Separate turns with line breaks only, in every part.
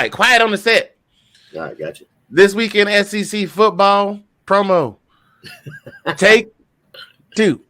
right, quiet on the set.
All right, gotcha.
This weekend SEC football promo. Take 2.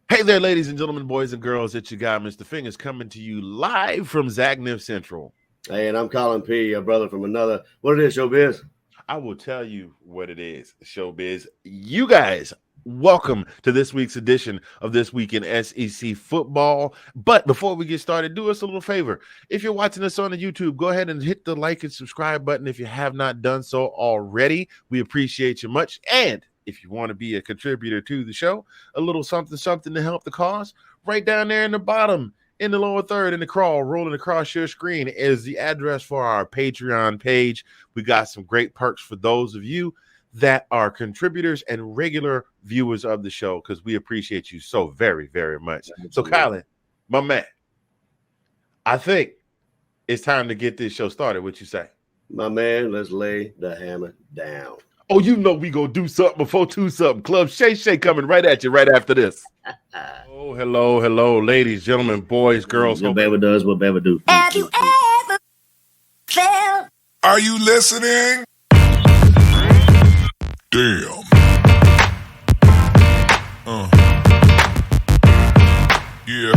Hey there, ladies and gentlemen, boys and girls. It's your guy, Mr. Fingaz, coming to you live from Zagnif Central.
Hey, and I'm Collin P., your brother from another. What it is, Showbiz?
I will tell you what it is, Showbiz. You guys, welcome to this week's edition of This Week in SEC Football. But before we get started, do us a little favor. If you're watching us on the YouTube, go ahead and hit the like and subscribe button if you have not done so already. We appreciate you much. And if you want to be a contributor to the show, a little something to help the cause, right down there in the bottom, in the lower third, in the crawl, rolling across your screen is the address for our Patreon page. We got some great perks for those of you that are contributors and regular viewers of the show, because we appreciate you so very, very much. So, Collin, my man, I think it's time to get this show started. What you say?
My man, let's lay the hammer down.
Oh, you know we gonna do something before 2 something. Club Shay Shay coming right at you right after this. Oh, hello, ladies, gentlemen, boys, girls.
What Bama does, what Bama do.
Have you ever felt?
Are you listening? Damn. Yeah.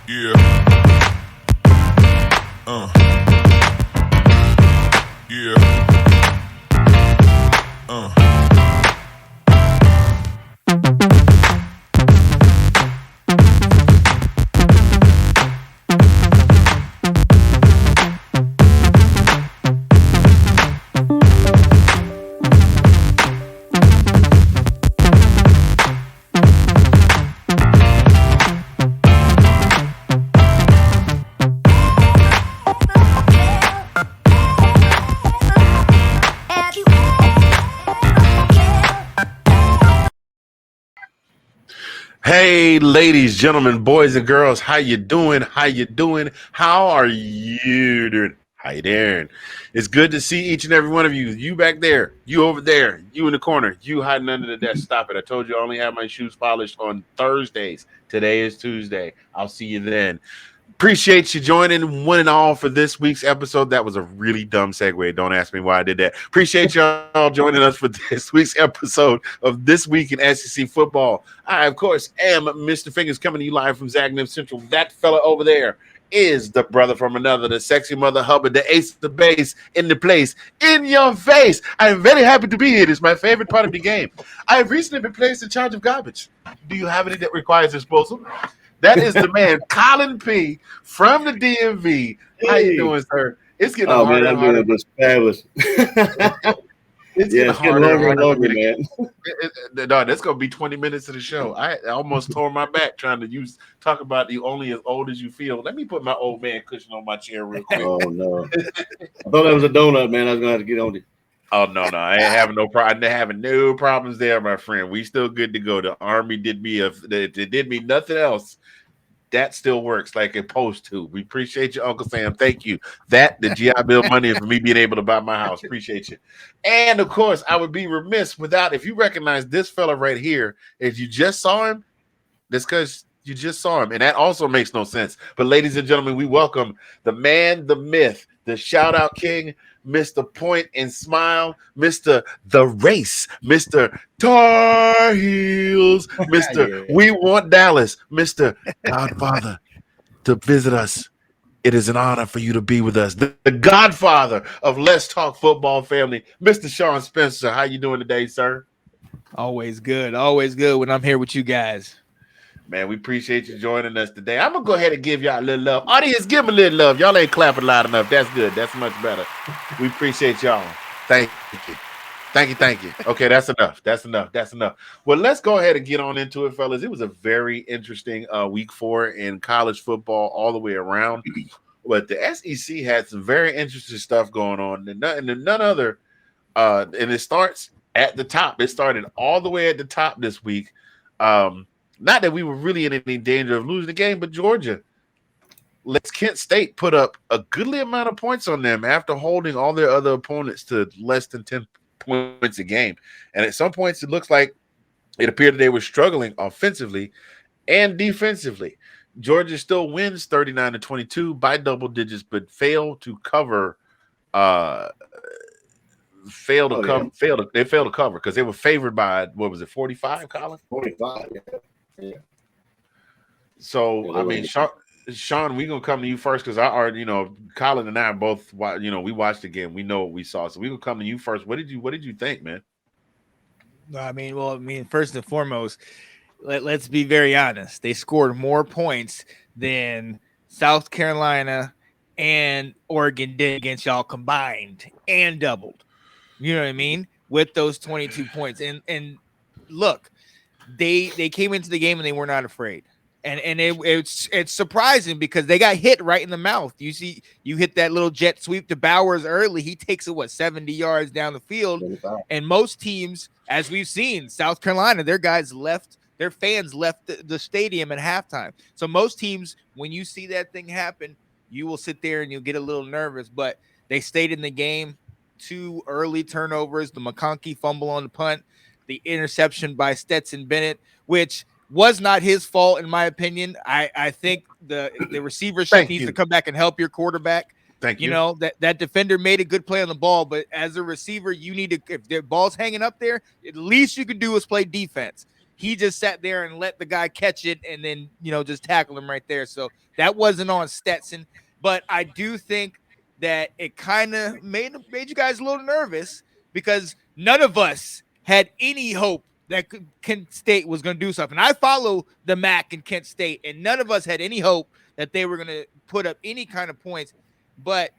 Yeah. Yeah.
Hey, ladies, gentlemen, boys and girls, how you doing? How you doing? How are you doing? How you doing? It's good to see each and every one of you. You back there, you over there, you in the corner, you hiding under the desk. Stop it. I told you I only have my shoes polished on Thursdays. Today is Tuesday. I'll see you then. Appreciate you joining one and all for this week's episode. That was a really dumb segue. Don't ask me why I did that. Appreciate y'all joining us for this week's episode of This Week in SEC Football. I, of course, am Mr. Fingaz, coming to you live from Zagnif Central. That fella over there is the brother from another, the sexy mother Hubbard, the ace of the base, in the place, in your face. I am very happy to be here. It's my favorite part of the game. I have recently been placed in charge of garbage. Do you have any that requires disposal? That is the man, Collin P. from the DMV. How you doing, sir? It's getting harder and harder.
It's fabulous.
It's getting harder and harder,
man.
No, that's gonna be 20 minutes of the show. I almost tore my back trying to talk about the only as old as you feel. Let me put my old man cushion on my chair real quick.
Oh no! I thought that was a donut, man. I was gonna have to get on it.
Oh no, I ain't having no problem. Having no problems there, my friend. We still good to go. The Army did me nothing else. That still works like it's supposed to. We appreciate you, Uncle Sam. Thank you. That, the GI Bill money for me being able to buy my house. Appreciate you. And, of course, I would be remiss without, if you recognize this fella right here, if you just saw him, that's because you just saw him. And that also makes no sense. But, ladies and gentlemen, we welcome the man, the myth, the shout-out king, Mr. Point and Smile, Mr. The Race, Mr. Tar Heels, Mr. We Want Dallas, Mr. Godfather, to visit us. It is an honor for you to be with us. The Godfather of Let's Talk Football family, Mr. Sean Spencer. How you doing today, sir?
Always good when I'm here with you guys.
Man, we appreciate you joining us today. I'm going to go ahead and give y'all a little love. Audience, give them a little love. Y'all ain't clapping loud enough. That's good. That's much better. We appreciate y'all. Thank you. Okay, that's enough. Well, let's go ahead and get on into it, fellas. It was a very interesting week 4 in college football all the way around. But the SEC had some very interesting stuff going on. And none other, and it starts at the top. It started all the way at the top this week. Not that we were really in any danger of losing the game, but Georgia, Kent State put up a goodly amount of points on them after holding all their other opponents to less than 10 points a game. And at some points, it looks like it appeared that they were struggling offensively and defensively. Georgia still wins 39-22 by double digits, but failed to cover. Uh,
Oh yeah,
they failed to cover because they were favored by what was it 45, Colin?
45. Yeah, yeah.
So
Yeah, they
I
were.
mean, Sean, we gonna come to you first because I already, Colin and I are both, we watched the game, we know what we saw, so we gonna come to you first. What did you think, man?
First and foremost, let's be very honest. They scored more points than South Carolina and Oregon did against y'all combined and doubled. You know what I mean? With those 22 points. And look, they came into the game and they were not afraid. It's surprising because they got hit right in the mouth. You hit that little jet sweep to Bowers early. He takes it 70 yards down the field.
25.
And most teams, as we've seen, South Carolina, their fans left the stadium at halftime. So most teams, when you see that thing happen, you will sit there and you'll get a little nervous. But they stayed in the game. 2 early turnovers, the McConkey fumble on the punt, the interception by Stetson Bennett, which was not his fault, in my opinion. I think the receivership needs to come back and help your quarterback.
Thank you.
That defender made a good play on the ball, but as a receiver, you need to, if the ball's hanging up there, at least you can do is play defense. He just sat there and let the guy catch it and then, just tackle him right there. So that wasn't on Stetson, but I do think that it kind of made you guys a little nervous because none of us had any hope that Kent State was going to do something. I follow the MAC and Kent State, and none of us had any hope that they were going to put up any kind of points. But,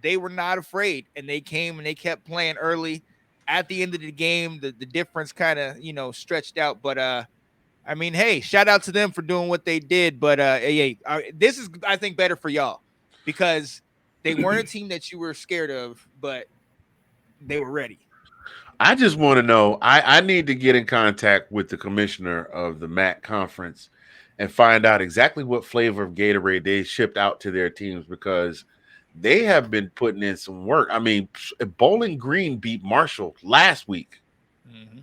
they were not afraid, and they came and they kept playing early. At the end of the game, the difference kind of, stretched out. But, hey, shout out to them for doing what they did. But, this is, I think, better for y'all because they weren't a team that you were scared of, but they were ready.
I just want to know. I need to get in contact with the commissioner of the MAC conference and find out exactly what flavor of Gatorade they shipped out to their teams because they have been putting in some work. I mean, Bowling Green beat Marshall last week.
Mm-hmm.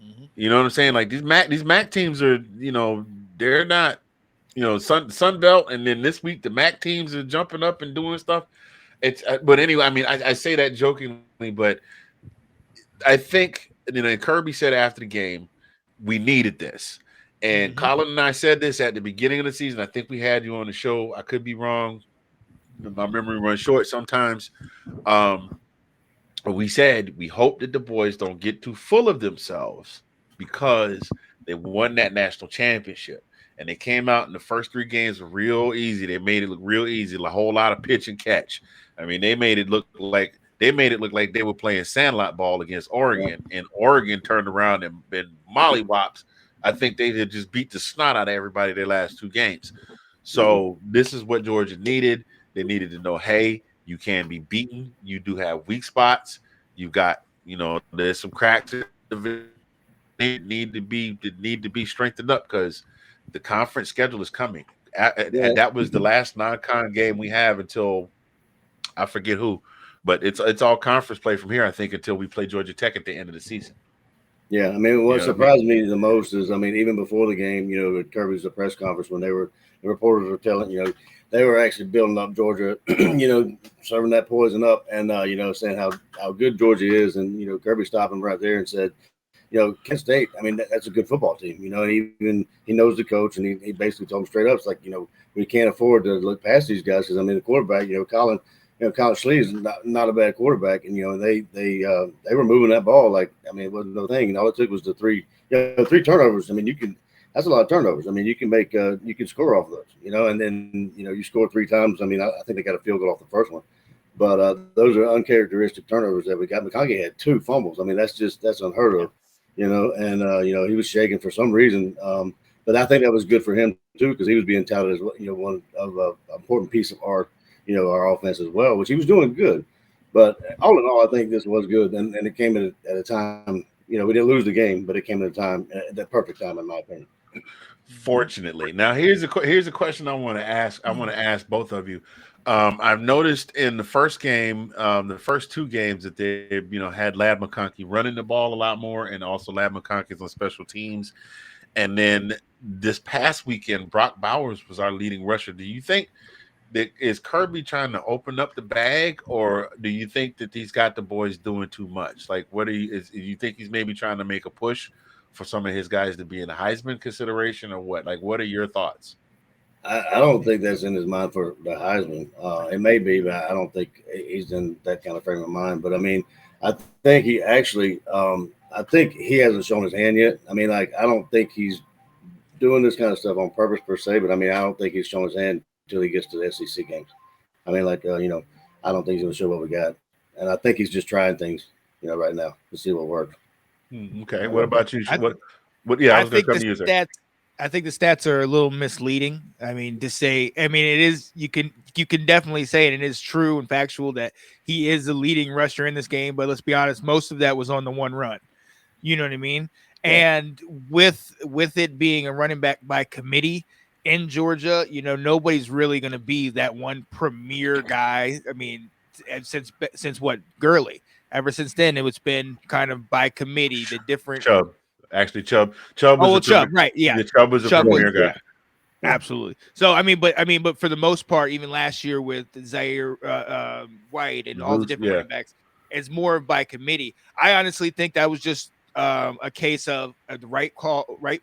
Mm-hmm.
You know what I'm saying? Like these MAC teams are, they're not, Sun Belt, and then this week the MAC teams are jumping up and doing stuff. But anyway, I mean, I say that jokingly, but I think, Kirby said after the game, we needed this. And Colin and I said this at the beginning of the season. I think we had you on the show. I could be wrong. My memory runs short sometimes. We said we hope that the boys don't get too full of themselves because they won that national championship. And they came out in the first 3 games real easy. They made it look real easy, a whole lot of pitch and catch. I mean, they made it look like they were playing sandlot ball against Oregon, and Oregon turned around and been mollywops. I think they had just beat the snot out of everybody their last 2 games. So this is what Georgia needed. They needed to know, hey, you can be beaten. You do have weak spots. You've got, there's some cracks that need to be strengthened up because the conference schedule is coming. And that was the last non-con game we have until I forget who. But it's all conference play from here, I think, until we play Georgia Tech at the end of the season.
Yeah, I mean, what surprised me the most is, even before the game, at Kirby's press conference when the reporters were telling, they were actually building up Georgia, serving that poison up and, saying how good Georgia is. And, Kirby stopped him right there and said, Kent State, I mean, that's a good football team, and he knows the coach and he basically told him straight up, it's like, we can't afford to look past these guys because, the quarterback, Collin Schlee is not a bad quarterback, and they were moving that ball like it wasn't no thing, and all it took was the 3 turnovers. I mean, that's a lot of turnovers. I mean, you can score off of those, and then you score 3 times. I mean, I think they got a field goal off the first one, but those are uncharacteristic turnovers that we got. McConkey had 2 fumbles. I mean, that's unheard of, and he was shaking for some reason. But I think that was good for him too because he was being touted as one of an important piece of our offense as well, which he was doing good. But all in all, I think this was good. And it came at a time, we didn't lose the game, but it came at the perfect time, in my opinion.
Fortunately. Now, here's a question I want to ask. I want to ask both of you. I've noticed in the first game, the first 2 games that they, had Lad McConkey running the ball a lot more and also Lad McConkey's on special teams. And then this past weekend, Brock Bowers was our leading rusher. Do you think that is Kirby trying to open up the bag, or do you think that he's got the boys doing too much? Like, what do you think he's maybe trying to make a push for some of his guys to be in the Heisman consideration, or what? Like, what are your thoughts?
I don't think that's in his mind for the Heisman. It may be, but I don't think he's in that kind of frame of mind. But I mean, I think he actually, I think he hasn't shown his hand yet. I mean, like, I don't think he's doing this kind of stuff on purpose per se, but I mean, I don't think he's shown his hand until he gets to the SEC games. I mean, like, I don't think he's going to show what we got. And I think he's just trying things, right now to see what works.
Okay. What about you? What? Yeah, I was going to come to you, sir.
I think the stats are a little misleading. I mean, to say, I mean, it is, you can definitely say it, and it is true and factual that he is the leading rusher in this game. But let's be honest, most of that was on the one run. You know what I mean? Yeah. And with it being a running back by committee in Georgia, nobody's really going to be that one premier guy. I mean, since what, Gurley? Ever since then, it's been kind of by committee. The different
Chubb. Actually, Chubb was
Chubb, right? Yeah,
Chubb was a premier guy.
Yeah, absolutely. So I mean, but for the most part, even last year with Zaire White and all the different running backs, it's more by committee. I honestly think that was just a case of the right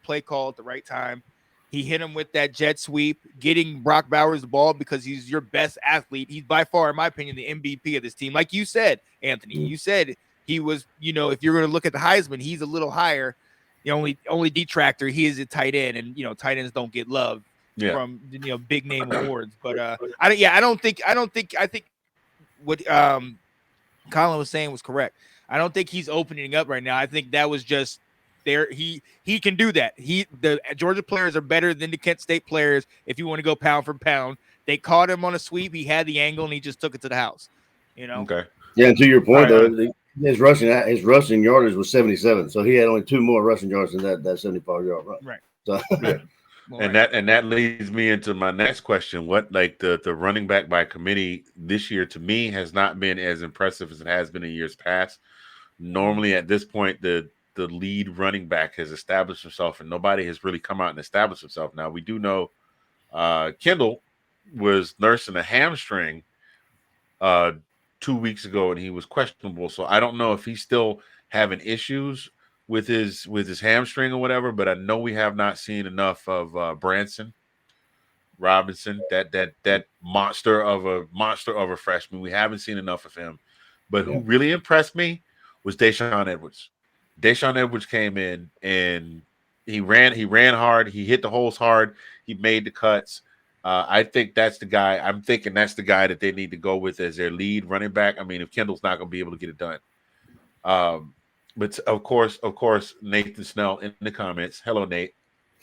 play call at the right time. He hit him with that jet sweep, getting Brock Bowers the ball because he's your best athlete. He's by far, in my opinion, the MVP of this team. Like you said, Anthony, you said he was, if you're going to look at the Heisman, he's a little higher. The only detractor, he is a tight end, and tight ends don't get love from big name awards. But I think what Collin was saying was correct. I don't think he's opening up right now. I think that was just there. He can do that. The Georgia players are better than the Kent State players. If you want to go pound for pound, they caught him on a sweep. He had the angle and he just took it to the house.
Okay.
Yeah, and to your point though. His rushing yardage was 77, so he had only 2 more rushing yards than that 75-yard run.
Right.
So,
and that leads me into my next question. What, like, the running back by committee this year to me has not been as impressive as it has been in years past. Normally at this point, the lead running back has established himself, and nobody has really come out and established himself. Now we do know Kendall was nursing a hamstring 2 weeks ago, and he was questionable. So I don't know if he's still having issues with his hamstring or whatever. But I know we have not seen enough of Branson Robinson, that monster of a freshman. We haven't seen enough of him. But who really impressed me was Deshaun Edwards. Deshaun Edwards came in and he ran hard. He hit the holes hard. He made the cuts. I think that's the guy. I'm thinking that's the guy that they need to go with as their lead running back. I mean, if Kendall's not going to be able to get it done. But of course, Nathan Snell in the comments. Hello, Nate.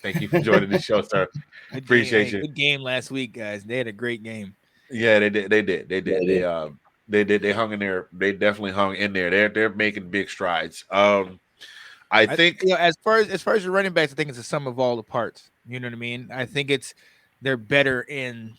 Thank you for joining the show, sir. Appreciate you.
Good game last week, guys. They had a great game.
Yeah, they did. They hung in there. They definitely hung in there. They're making big strides. I think
as far as your running backs, I think it's a sum of all the parts. You know what I mean? I think they're better in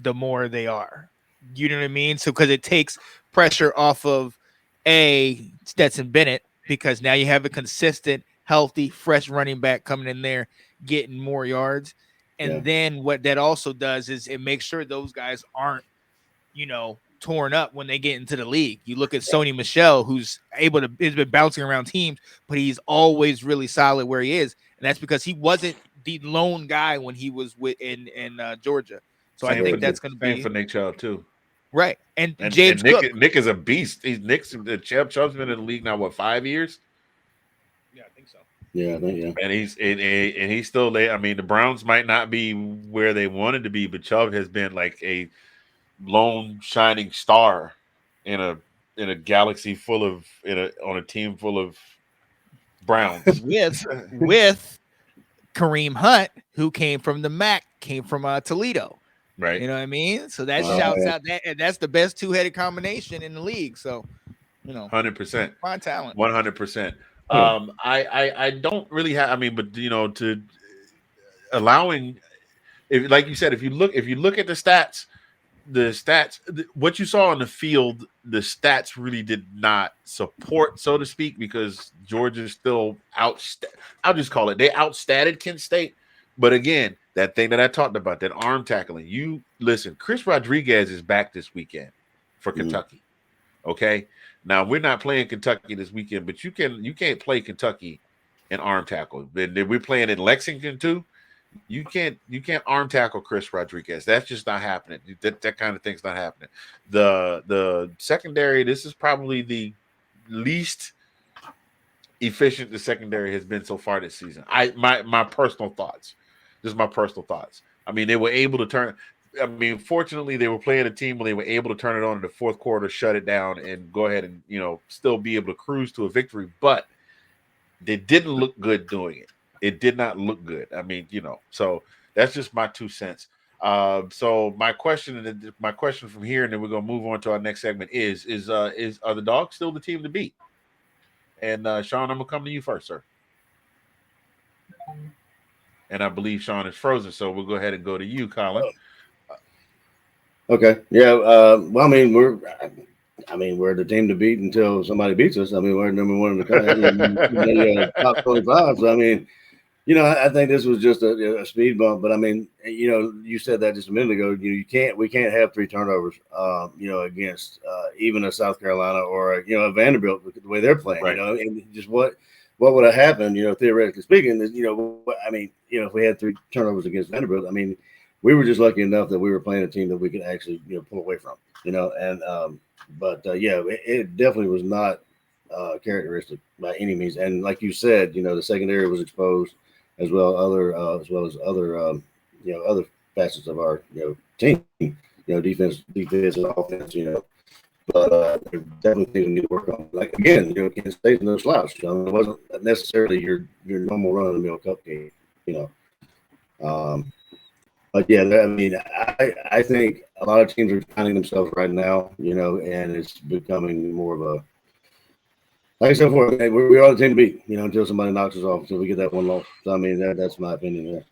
the more they are. You know what I mean? So because it takes pressure off of Stetson Bennett, because now you have a consistent, healthy, fresh running back coming in there getting more yards. And then what that also does is it makes sure those guys aren't, torn up when they get into the league. You look at Sony Michel, who's been bouncing around teams, but he's always really solid where he is. And that's because he wasn't the lone guy when he was in Georgia. So I think that's going to be
for Nick Chubb too.
Right. And James Cook.
Nick is a beast. Chubb's been in the league now, 5 years?
Yeah, I think so.
Yeah, I think, yeah.
And he's still there. I mean, the Browns might not be where they wanted to be, but Chubb has been like a lone shining star in a galaxy full of on a team full of Browns.
with Kareem Hunt, who came from the MAC, came from Toledo.
Right.
You know what I mean? So that shouts out that, and that's the best two-headed combination in the league. So,
100%.
Fine talent.
100%. I don't really have. I mean, but to allowing, like you said, if you look at the stats, what you saw on the field, the stats really did not support, so to speak, because Georgia's still I'll just call it, they outstatted Kent State. But again, that thing that I talked about, that arm tackling. You listen, Chris Rodriguez is back this weekend for Kentucky. Okay. Now we're not playing Kentucky this weekend, but you can't play Kentucky and arm tackle. We're playing in Lexington too. You can't arm tackle Chris Rodriguez. That's just not happening. That kind of thing's not happening. The secondary, this is probably the least efficient the secondary has been so far this season. My personal thoughts. Just my personal thoughts. I mean, they were able to turn. I mean, fortunately, they were playing a team where they were able to turn it on in the fourth quarter, shut it down, and go ahead and still be able to cruise to a victory. But they didn't look good doing it. It did not look good. I mean, so that's just my 2 cents. So my question from here, and then we're gonna move on to our next segment is are the Dogs still the team to beat? And Sean, I'm gonna come to you first, sir. And I believe Sean is frozen, so we'll go ahead and go to you, Collin.
Okay. Yeah. Well, I mean, we're the team to beat until somebody beats us. I mean, we're number one in the top 25. So I mean, I think this was just a speed bump. But I mean, you said that just a minute ago. We can't have 3 turnovers. Against even a South Carolina or a Vanderbilt the way they're playing.
Right.
And just what would have happened? Theoretically speaking, is I mean, if we had 3 turnovers against Vanderbilt, I mean, we were just lucky enough that we were playing a team that we could actually pull away from. It definitely was not characteristic by any means. And like you said, the secondary was exposed as well as other facets of our team, defense and offense, but there definitely things we need to work on. Like again, Kansas State no slouch. It wasn't necessarily your normal run of the mill cupcake, But yeah, I mean, I think a lot of teams are finding themselves right now, and it's becoming more of a, like I said before, we are the team to beat, until somebody knocks us off, until we get that one loss. So I mean, that's my opinion there.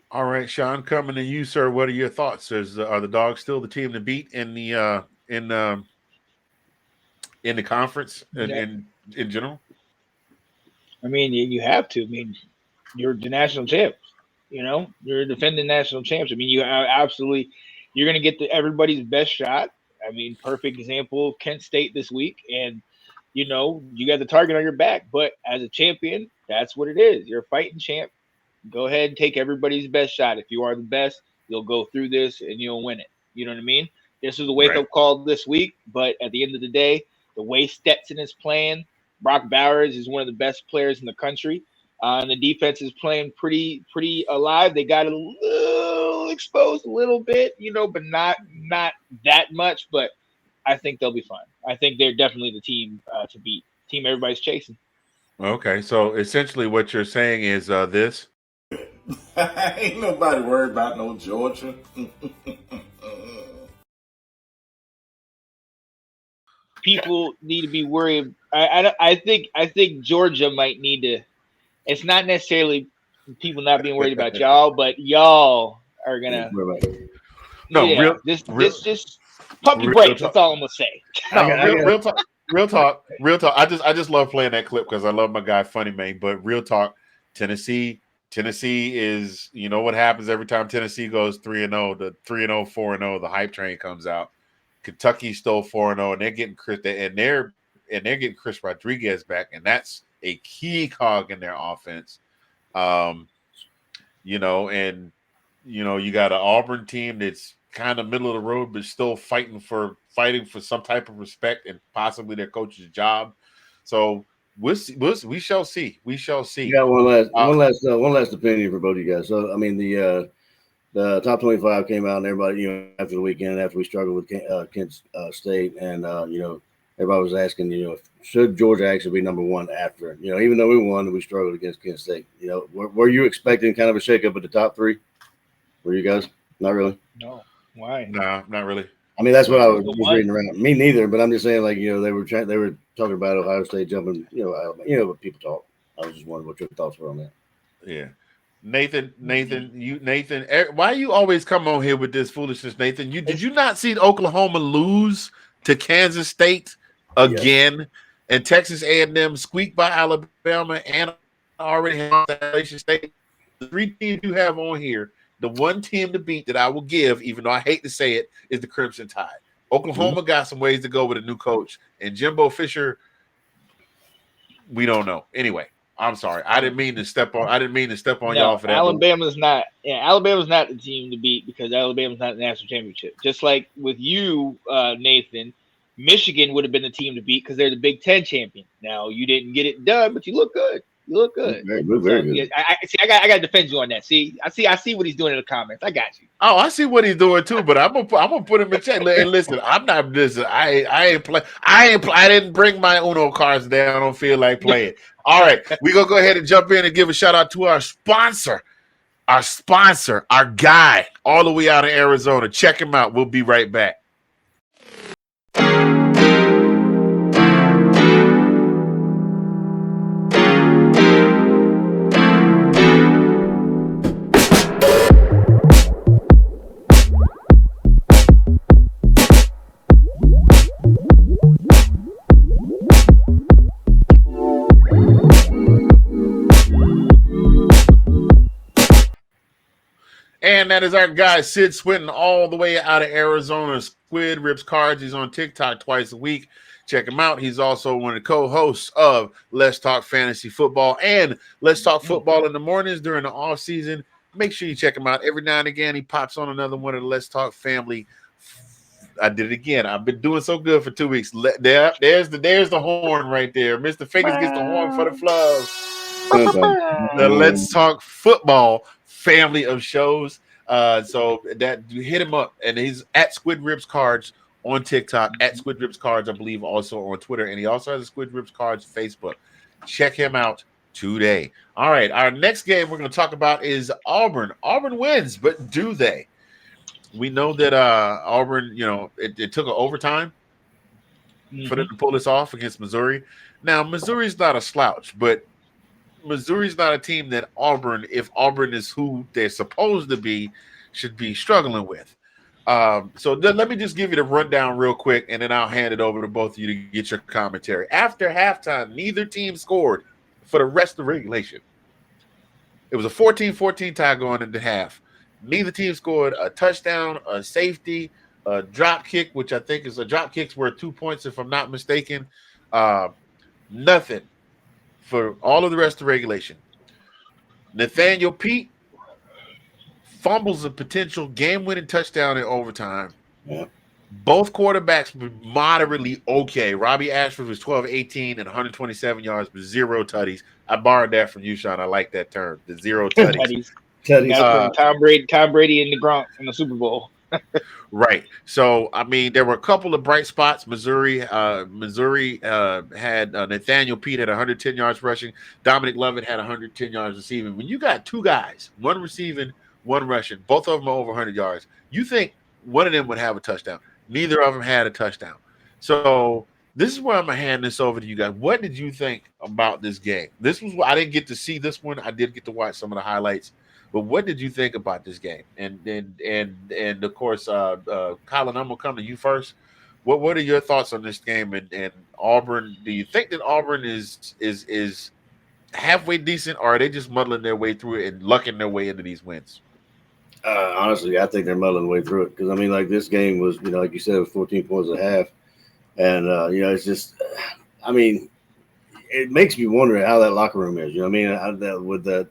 All right, Sean, coming to you, sir. What are your thoughts? Are the Dogs still the team to beat in the conference and in general?
I mean, you have to. I mean, you're the national champs. You're defending national champs. I mean, you're going to get everybody's best shot. I mean, perfect example of Kent State this week, and you got the target on your back. But as a champion, that's what it is. You're a fighting champ. Go ahead and take everybody's best shot. If you are the best, you'll go through this and you'll win it. You know what I mean? This is a wake-up call this week, but at the end of the day, the way Stetson is playing, Brock Bowers is one of the best players in the country. And the defense is playing pretty alive. They got a little exposed a little bit, but not that much. But I think they'll be fine. I think they're definitely the team to beat. Team everybody's chasing.
Okay, so essentially what you're saying is this.
Ain't nobody worried about no Georgia.
People need to be worried. I think Georgia might need to. It's not necessarily people not being worried about y'all, but y'all are gonna.
No,
just pump your brakes. That's all I'm gonna say.
No, real talk. I just love playing that clip because I love my guy Funny Man. But real talk, Tennessee is, what happens every time Tennessee goes 3-0, the 3-0, 4-0, the hype train comes out. Kentucky's still 4-0, and they're getting Chris Rodriguez back, and that's a key cog in their offense. And you got an Auburn team that's kind of middle of the road, but still fighting for some type of respect and possibly their coach's job. So we shall see. We shall see.
You got one last opinion for both of you guys. So I mean, the top 25 came out, and everybody, after the weekend, after we struggled with Kent State, and everybody was asking, should Georgia actually be number one after? Even though we won, we struggled against Kent State. Were you expecting kind of a shakeup at the top 3? Were you guys? Not really.
No. Why?
No, not really.
I mean, that's what I was reading around. Me neither, but I'm just saying, like, they were talking about Ohio State jumping, what people talk. I was just wondering what your thoughts were on that.
Yeah. Nathan, why you always come on here with this foolishness, Nathan? Did you not see Oklahoma lose to Kansas State again, and Texas A&M squeak by Alabama and already have Appalachian State? the three teams you have on here, the one team to beat that I will give, even though I hate to say it, is the Crimson Tide. Oklahoma got some ways to go with a new coach, and Jimbo Fisher, we don't know. Anyway, I'm sorry. I didn't mean to step on y'all
No,
for that.
Alabama's not. Yeah, Alabama's not the team to beat because Alabama's not the national championship. Just like with you, Nathan, Michigan would have been the team to beat because they're the Big Ten champion. Now you didn't get it done, but you look good. You look good.
Very good.
Yeah, I see. I got to defend you on that. See, I see what he's doing in the comments. I got you.
Oh, I see what he's doing too, but I'm gonna put him in check. And listen, I'm not listen. I ain't play. I didn't bring my Uno cards down. I don't feel like playing. All right, we gonna go ahead and jump in and give a shout out to our sponsor, our guy, all the way out of Arizona. Check him out. We'll be right back. And that is our guy, Sid Swinton, all the way out of Arizona. Squid Rips Cards. He's on TikTok twice a week. Check him out. He's also one of the co-hosts of Let's Talk Fantasy Football and Let's Talk Football in the mornings during the off season. Make sure you check him out. Every now and again, he pops on another one of the Let's Talk family. I did it again. I've been doing so good for 2 weeks. There's the horn right there. Mr. Fingaz gets the horn for the Flubs. The Let's Talk Football family of shows. So that you hit him up, and he's at Squid Rips Cards on TikTok, at Squid Rips Cards, I believe, also on Twitter, and he also has a Squid Rips Cards Facebook. Check him out today. All right, our next game we're going to talk about is Auburn. Auburn wins, but do they? We know that Auburn, it took an overtime for them to pull this off against Missouri. Now, Missouri's not a slouch, but Missouri's not a team that Auburn, if Auburn is who they're supposed to be, should be struggling with. So let me just give you the rundown real quick, and then I'll hand it over to both of you to get your commentary. After halftime, neither team scored for the rest of regulation. It was a 14-14 tie going into half. Neither team scored a touchdown, a safety, a drop kick, which I think is a drop kick's worth 2 points, if I'm not mistaken. Nothing for all of the rest of regulation. Nathaniel Pete fumbles a potential game-winning touchdown in overtime.
Yeah.
Both quarterbacks were moderately okay. Robbie Ashford was 12-18 and 127 yards with 0 tutties. I borrowed that from you, Sean. I like that term, the 0 tutties.
Tom Brady in the Gronk in the Super Bowl.
Right. So, I mean, there were a couple of bright spots. Missouri had Nathaniel Pete at 110 yards rushing. Dominic Lovett had 110 yards receiving. When you got two guys, one receiving, one rushing, both of them are over 100 yards, you think one of them would have a touchdown. Neither of them had a touchdown. So this is where I'm going to hand this over to you guys. What did you think about this game? This was I didn't get to see this one. I did get to watch some of the highlights. But what did you think about this game? And of course, Collin, I'm gonna come to you first. What are your thoughts on this game and Auburn? Do you think that Auburn is halfway decent, or are they just muddling their way through it and lucking their way into these wins?
Honestly, I think they're muddling their way through it because I mean, like this game was, like you said, it was 14 points a half, and it's just, I mean, it makes me wonder how that locker room is. I mean, with the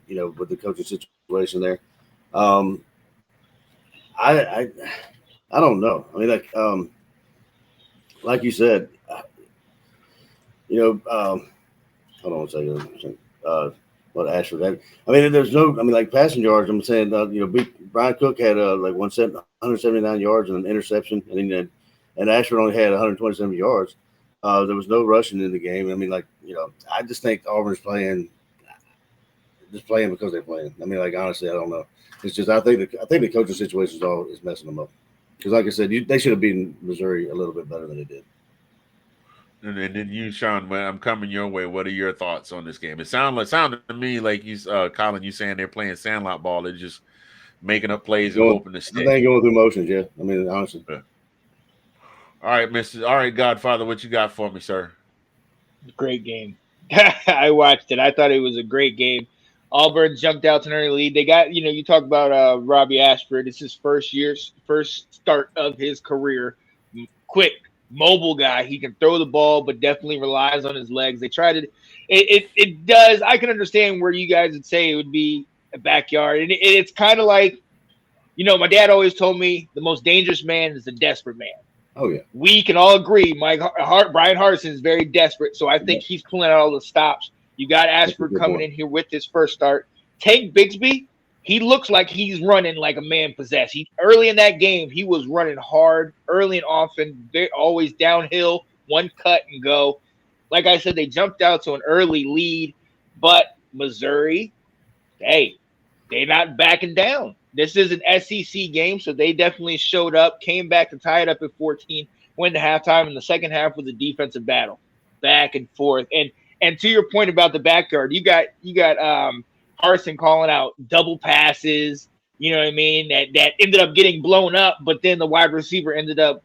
coaching situation there. I don't know. I mean, like you said, hold on a second. What Ashford had. I mean, like passing yards. I'm saying, Brian Cook had 179 yards and an interception, and Ashford only had 127 yards. There was no rushing in the game. I mean, I just think Auburn's playing because they're playing. I mean, honestly, I don't know. It's just I think the coaching situation is messing them up. Because, like I said, they should have beaten Missouri a little bit better than they did.
And then you, Sean, when I'm coming your way, what are your thoughts on this game? It sounded to me like you, Collin, you saying they're playing sandlot ball. They're just making up plays and hoping to stick.
They ain't going through motions, yeah. I mean, honestly.
Yeah. All right, Godfather, what you got for me, sir?
Great game. I watched it. I thought it was a great game. Auburn jumped out to an early lead. They got, you talk about Robbie Ashford. It's his first start of his career. Quick, mobile guy. He can throw the ball, but definitely relies on his legs. They tried it does. I can understand where you guys would say it would be a backyard. And it's kind of like, my dad always told me the most dangerous man is the desperate man.
Oh yeah.
We can all agree. Bryan Harsin is very desperate, so I think he's pulling out all the stops. You got Ashford coming in here with his first start. Tank Bigsby, he looks like he's running like a man possessed. Early in that game, he was running hard, early and often, always downhill, one cut and go. Like I said, they jumped out to an early lead, but Missouri, hey, they're not backing down. This is an SEC game, so they definitely showed up, came back to tie it up at 14, went to halftime, and the second half was a defensive battle, back and forth. And to your point about the backyard, you got Harsin calling out double passes, you know what I mean, that ended up getting blown up, but then the wide receiver ended up,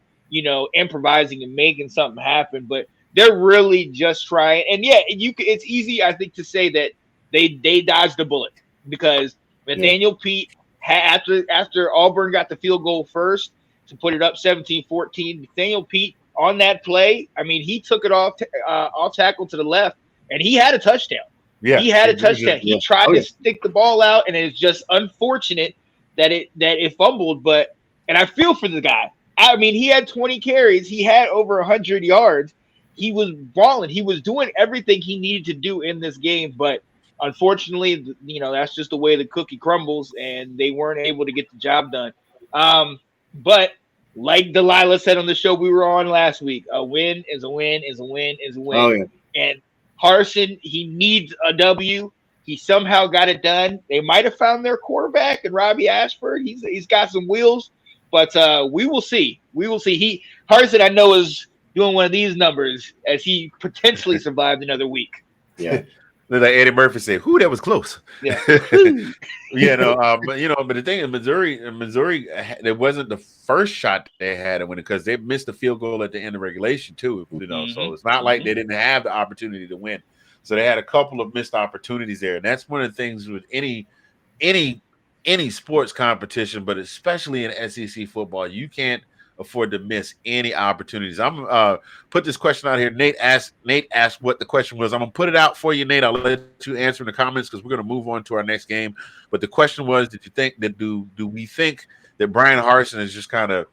improvising and making something happen. But they're really just trying. And yeah, it's easy, I think, to say that they dodged a bullet because Nathaniel Pete, after Auburn got the field goal first to put it up 17-14, Nathaniel Pete on that play, I mean, he took it off tackle to the left, and he had a touchdown.
Yeah,
he had a touchdown. He tried to stick the ball out, and it's just unfortunate that it fumbled. And I feel for the guy. I mean, he had 20 carries. He had over 100 yards. He was balling. He was doing everything he needed to do in this game, but unfortunately, that's just the way the cookie crumbles, and they weren't able to get the job done. But like Delilah said on the show we were on last week, a win is a win is a win is a win.
Oh, yeah.
And Harsin, he needs a W. He somehow got it done. They might have found their quarterback in Robbie Ashford. He's got some wheels, but we will see. We will see. Harsin, I know, is doing one of these numbers as he potentially survived another week.
Yeah.
Like Eddie Murphy said, "Who that was close."
Yeah,
but the thing is, Missouri, it wasn't the first shot they had because they missed the field goal at the end of regulation too. So it's not like they didn't have the opportunity to win. So they had a couple of missed opportunities there, and that's one of the things with any sports competition, but especially in SEC football, you can't afford to miss any opportunities. I'm put this question out here. Nate asked what the question was. I'm gonna put it out for you, Nate. I'll let you answer in the comments because we're gonna move on to our next game. But the question was, did you think that do we think that Bryan Harsin is just kind of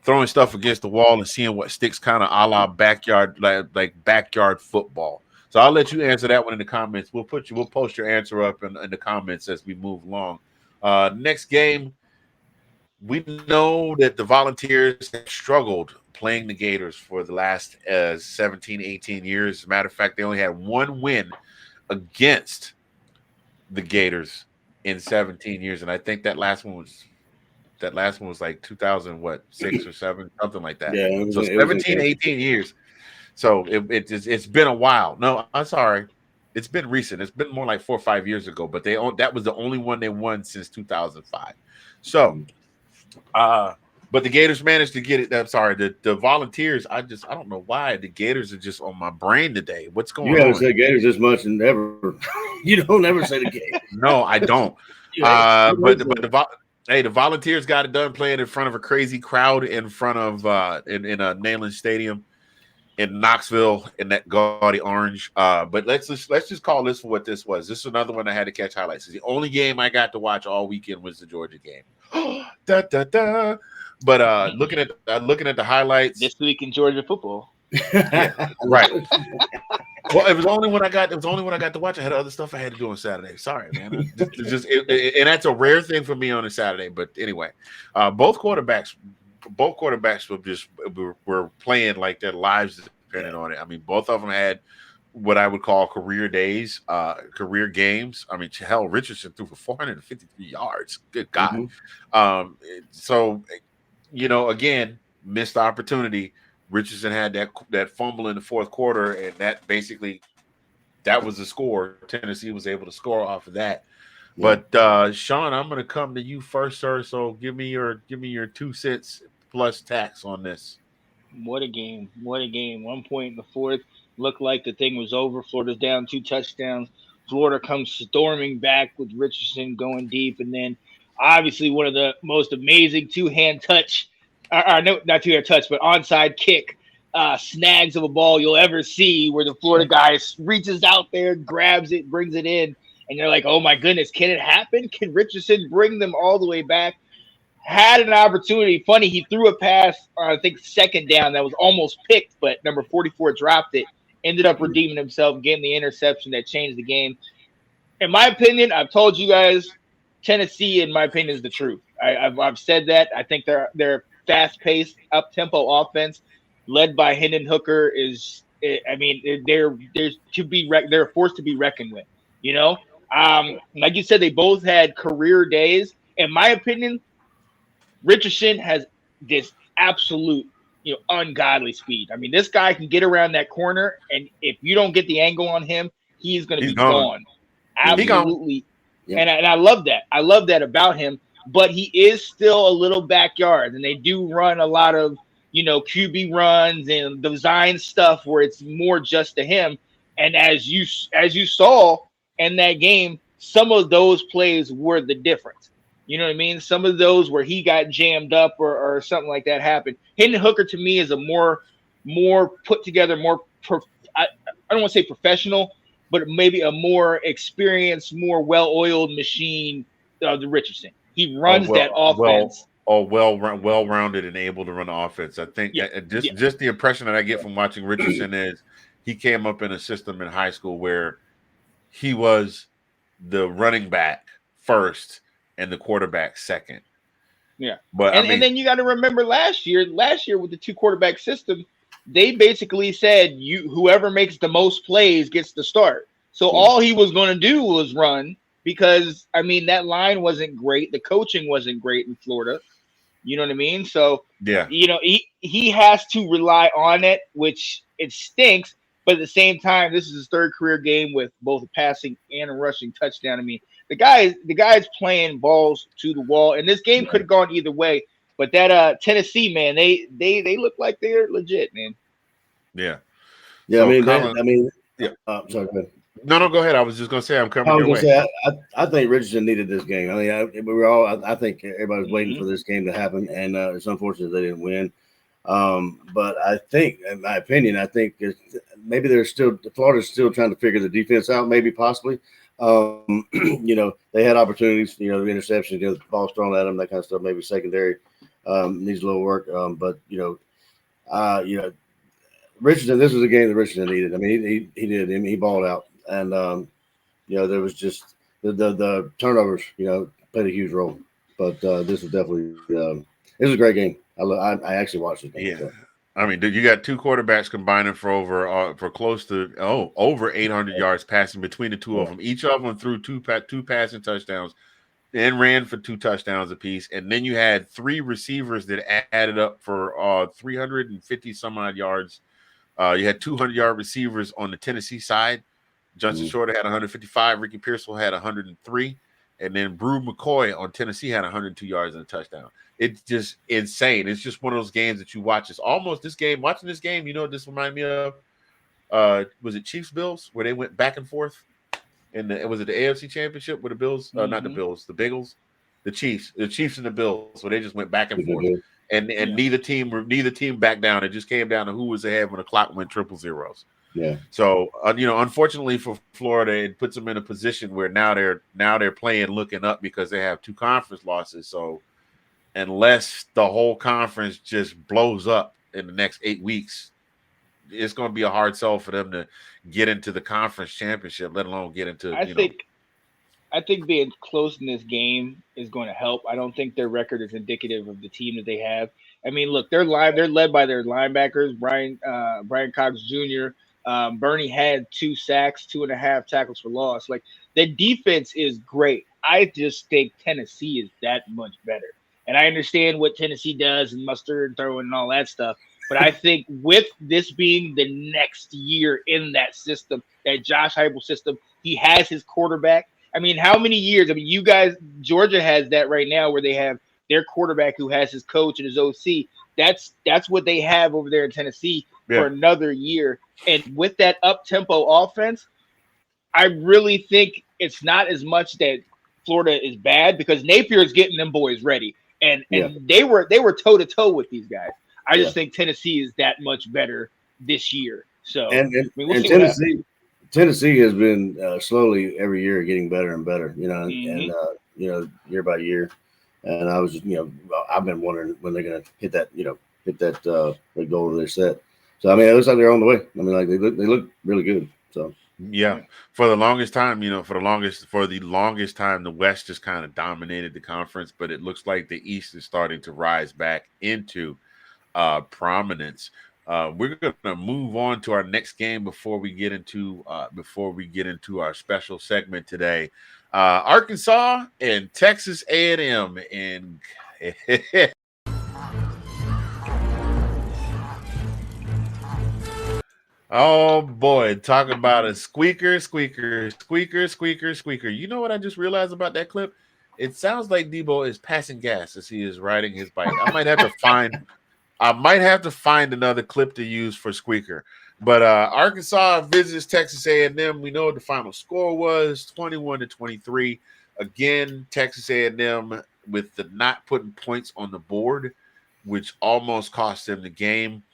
throwing stuff against the wall and seeing what sticks, kind of a la backyard, like backyard football? So I'll let you answer that one in the comments. We'll post your answer up in the comments as we move along. Next game. We know that the Volunteers have struggled playing the Gators for the last 17, 18 years. As a matter of fact, they only had one win against the Gators in 17 years. And I think that last one was like 2006 or 7, something like that.
Yeah,
so 17, 18 years. So it's been a while. No, I'm sorry. It's been recent. It's been more like 4 or 5 years ago, but that was the only one they won since 2005. So but the Gators managed to get it. I'm sorry, the Volunteers. I don't know why the Gators are just on my brain today. What's going on?
You haven't said Gators this much and never. You don't ever say the Gators.
No, I don't. But the Volunteers got it done playing in front of a crazy crowd in front of in Neyland Stadium in Knoxville in that gaudy orange. But let's just call this for what this was. This is another one I had to catch highlights. The only game I got to watch all weekend was the Georgia game. Da, da, da. But looking at the highlights
this week in Georgia football,
right? Well, it was only when I got to watch. I had other stuff I had to do on Saturday. Sorry, man. And that's a rare thing for me on a Saturday. But anyway, both quarterbacks were playing like their lives depended on it. I mean, both of them had what I would call career days, career games. I mean, hell, Richardson threw for 453 yards. Good God. So, again, missed opportunity. Richardson had that fumble in the fourth quarter, and that was the score. Tennessee was able to score off of that. Yeah. But Sean, I'm going to come to you first, sir. So give me your 2 cents plus tax on this.
What a game! 1 point in the fourth. Looked like the thing was over. Florida's down 2 touchdowns. Florida comes storming back with Richardson going deep, and then obviously one of the most amazing two-hand touch, or no, not two-hand touch, but onside kick snags of a ball you'll ever see, where the Florida guy reaches out there, grabs it, brings it in, and you're like, oh my goodness, can it happen? Can Richardson bring them all the way back? Had an opportunity. Funny, he threw a pass, I think second down, that was almost picked, but number 44 dropped it. Ended up redeeming himself, getting the interception that changed the game. In my opinion, I've told you guys, Tennessee, in my opinion, is the truth. I've said that. I think they're fast-paced, up-tempo offense led by Hendon Hooker is. I mean, they're a force to be reckoned with. You know, like you said, they both had career days. In my opinion, Richardson has this absolute, ungodly speed. I mean, this guy can get around that corner, and if you don't get the angle on him, he's going to be gone. Absolutely.
Yep.
And I love that. I love that about him. But he is still a little backyard, and they do run a lot of, QB runs and design stuff where it's more just to him. And as you saw in that game, some of those plays were the difference. You know what I mean? Some of those where he got jammed up or something like that happened. Hendon Hooker to me is a more put together, I don't want to say professional, but maybe a more experienced, more well-oiled machine than Richardson. He runs that offense.
Well-rounded and able to run the offense. I think just the impression that I get from watching Richardson is he came up in a system in high school where he was the running back first and the quarterback second.
Yeah.
But
and then you got to remember last year with the two quarterback system, they basically said whoever makes the most plays gets the start. So all he was going to do was run because, I mean, that line wasn't great. The coaching wasn't great in Florida. You know what I mean? So, he has to rely on it, which it stinks. But at the same time, this is his third career game with both a passing and a rushing touchdown. I mean, the guy's playing balls to the wall, and this game could have gone either way. But that Tennessee, man, they look like they're legit, man.
Yeah.
Yeah,
So,
yeah. Sorry, go ahead.
No, go ahead. I was just going to say I'm coming your way.
I think Richardson needed this game. I mean, I think everybody was waiting for this game to happen, and it's unfortunate they didn't win. But I think, in my opinion, maybe Florida's still trying to figure the defense out, maybe possibly. They had opportunities, the interceptions, the balls thrown at them, that kind of stuff. Maybe secondary needs a little work. But Richardson, this was a game that Richardson needed. I mean, he did. I mean, he balled out, and there was just the turnovers, played a huge role. But this was definitely it was a great game. I actually watched it.
Yeah. So. I mean, dude, you got two quarterbacks combining for close to over 800 yards passing between the two of them. Each of them threw two passing touchdowns and ran for 2 touchdowns apiece. And then you had 3 receivers that added up for 350 some odd yards. You had 200-yard receivers on the Tennessee side. Justin Shorter had 155. Ricky Pearsall had 103. And then Brew McCoy on Tennessee had 102 yards and a touchdown. It's just insane. It's just one of those games that you watch. It's almost this game. Watching this game, you know what this reminded me of? Was it Chiefs Bills where they went back and forth? Was it the AFC Championship with the Bills? Not the Bills, the Bengals, the Chiefs and the Bills. So they just went back and forth, and neither team backed down. It just came down to who was ahead when the clock went 000.
Yeah.
So unfortunately for Florida, it puts them in a position where now they're playing looking up because they have 2 conference losses. So unless the whole conference just blows up in the next 8 weeks, it's going to be a hard sell for them to get into the conference championship, let alone get into.
I think being close in this game is going to help. I don't think their record is indicative of the team that they have. I mean, look, they're led by their linebackers, Brian Cox Jr. Bernie had 2 sacks, 2.5 tackles for loss. Like, their defense is great. I just think Tennessee is that much better. And I understand what Tennessee does and mustard and throwing and all that stuff. But I think with this being the next year in that system, that Josh Heupel system, he has his quarterback. I mean, how many years? I mean, you guys, Georgia has that right now where they have their quarterback who has his coach and his OC. That's what they have over there in Tennessee for another year. And with that up-tempo offense, I really think it's not as much that Florida is bad because Napier is getting them boys ready, and they were toe to toe with these guys. I just think Tennessee is that much better this year. So
and
we'll see
Tennessee has been slowly every year getting better and better. And year by year. And I was just, I've been wondering when they're going to hit that the goal they set. So I mean, it looks like they're on the way. I mean, like they look really good. So
yeah, for the longest time, for the longest time, the West just kind of dominated the conference, but it looks like the East is starting to rise back into prominence. We're gonna move on to our next game before we get into our special segment today. Arkansas and Texas A&M, and oh boy, talk about a squeaker. You know what I just realized about that clip? It sounds like Debo is passing gas as he is riding his bike. I might have to find another clip to use for squeaker. But Arkansas visits Texas A&M. We know what the final score was, 21-23. Again, Texas A&M with the not putting points on the board, which almost cost them the game.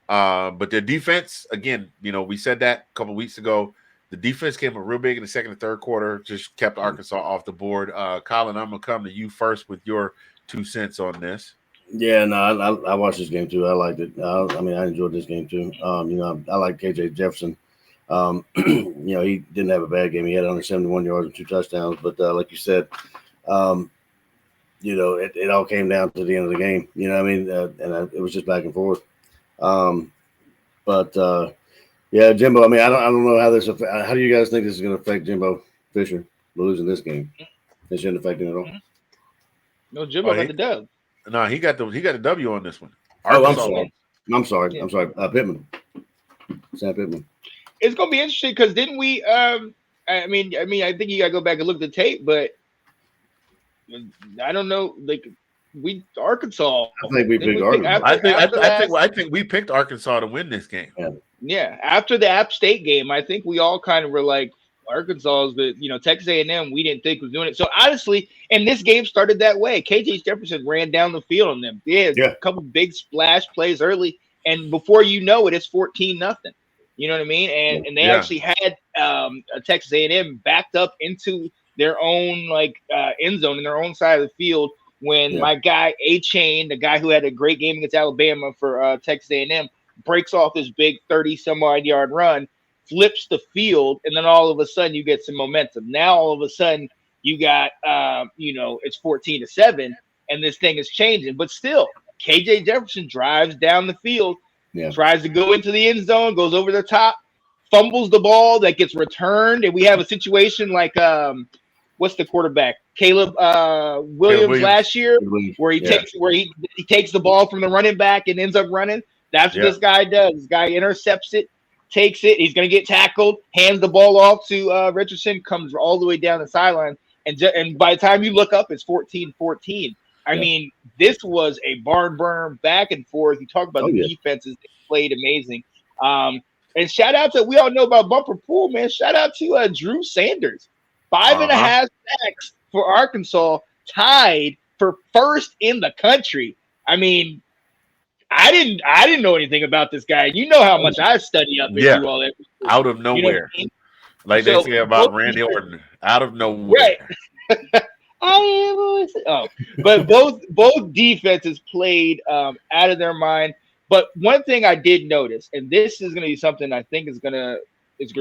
But their defense, again, we said that a couple of weeks ago. The defense came up real big in the second and third quarter, just kept Arkansas off the board. Collin, I'm going to come to you first with your 2 cents on this.
Yeah, no, I watched this game too. I liked it. I enjoyed this game too. I like KJ Jefferson. He didn't have a bad game. He had 171 yards and 2 touchdowns. But like you said, it all came down to the end of the game. It was just back and forth. Jimbo. I don't know how this. How do you guys think this is going to affect Jimbo Fisher losing this game? It shouldn't affect him at all.
No, Jimbo got the dub.
No, he got the W on this one.
Arkansas. I'm sorry. Pittman. Sam Pittman.
It's gonna be interesting because didn't we? I think you gotta go back and look at the tape, but I don't know. Like Arkansas.
I think we picked Arkansas.
I think we picked Arkansas to win this game.
Yeah. After the App State game, I think we all kind of were like, Arkansas is the Texas A&M we didn't think was doing it. So honestly, and this game started that way. KJ Jefferson ran down the field on them. A couple big splash plays early, and before you know it, it's 14-0. You know what I mean? And they actually had Texas A&M backed up into their own end zone in their own side of the field when my guy A-Chain, the guy who had a great game against Alabama for Texas A&M, breaks off this big 30-some-odd yard run, flips the field, and then all of a sudden you get some momentum. Now all of a sudden you got it's 14-7, and this thing is changing. But still, KJ Jefferson drives down the field, tries to go into the end zone, goes over the top, fumbles the ball that gets returned, and we have a situation like what's the quarterback? Caleb Williams last year, where he takes the ball from the running back and ends up running. That's what this guy does. This guy intercepts it, takes it. He's going to get tackled, hands the ball off to Richardson, comes all the way down the sideline. And by the time you look up, it's 14-14. I mean, this was a barn burner back and forth. You talk about the defenses. They played amazing. And shout out to, we all know about Bumper Pool, man. Shout out to Drew Sanders. 5.5 sacks for Arkansas, tied for first in the country. I mean, I didn't know anything about this guy. You know how much I study up into all that.
Out of nowhere. You know I mean? Like they say about Randy Orton. Out of nowhere.
Right. But both defenses played out of their mind. But one thing I did notice, and this is going to be something I think is going to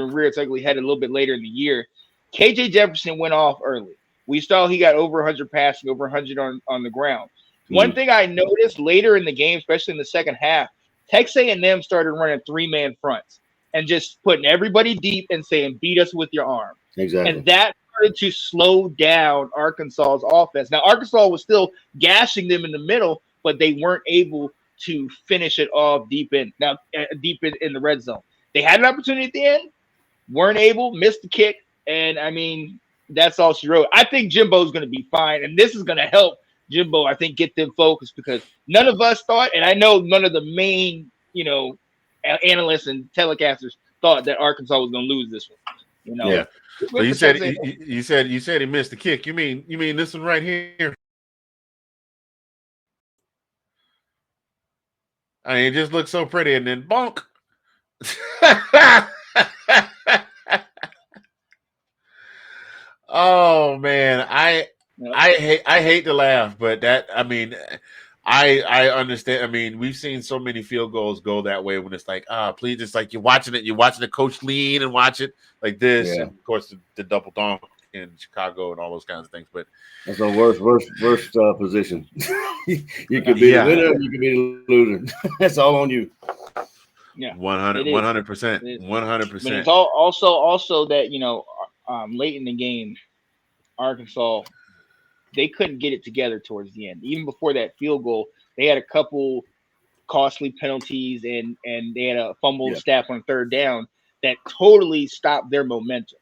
rear its ugly head a little bit later in the year. KJ Jefferson went off early. We saw he got over 100 passing, over 100 on the ground. One thing I noticed later in the game, especially in the second half, Texas A&M started running 3-man fronts and just putting everybody deep and saying, beat us with your arm.
Exactly.
And that started to slow down Arkansas's offense. Now, Arkansas was still gashing them in the middle, but they weren't able to finish it off deep in the red zone. They had an opportunity at the end, weren't able, missed the kick, and I mean, that's all she wrote. I think Jimbo's going to be fine, and this is going to help Jimbo, I think, get them focused because none of us thought, and I know none of the main, analysts and telecasters thought that Arkansas was going to lose this one. You know,
Yeah.
we
So
have
you
to
said
say,
you said he missed the kick. You mean this one right here? I mean, it just looks so pretty, and then bonk. Oh man,
you
I hate to laugh, but that I mean, I understand. I mean, we've seen so many field goals go that way when it's like, please, it's like you're watching the coach lean and watch it like this,
Yeah.
and of course the double donk in Chicago and all those kinds of things. But
That's the worst position. You could be the
yeah,
winner, you could be the loser. That's all on you.
yeah,
100,
it is.
100%,
It is. But it's
100%.
also that late in the game, Arkansas, they couldn't get it together towards the end. Even before that field goal, they had a couple costly penalties and they had a fumble
Yeah.
snap on third down that totally stopped their momentum.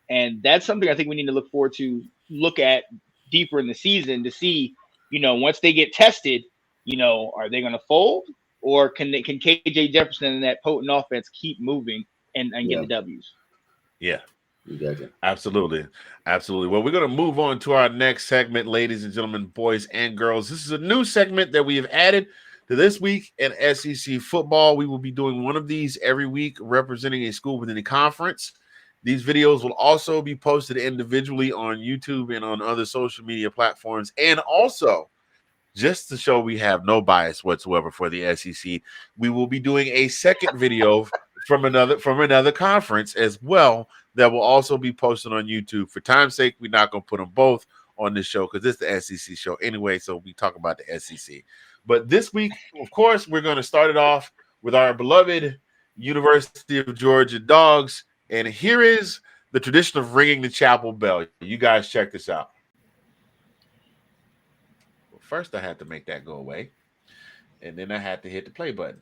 And that's something I think we need to look at deeper in the season to see, once they get tested, are they going to fold, or can KJ Jefferson and that potent offense keep moving and get
Yeah.
the W's?
Yeah.
Exactly.
Absolutely. Absolutely. Well, we're going to move on to our next segment, ladies and gentlemen, boys and girls. This is a new segment that we have added to this week in SEC football. We will be doing one of these every week representing a school within the conference. These videos will also be posted individually on YouTube and on other social media platforms. And also, just to show we have no bias whatsoever for the SEC, we will be doing a second video from another conference as well that will also be posted on YouTube. For time's sake, we're not going to put them both on this show because it's the SEC show anyway, so we talk about the SEC. But this week, of course, we're going to start it off with our beloved University of Georgia Dogs, and here is the tradition of ringing the chapel bell. You guys check this out. First, I had to make that go away, and then I had to hit the play button.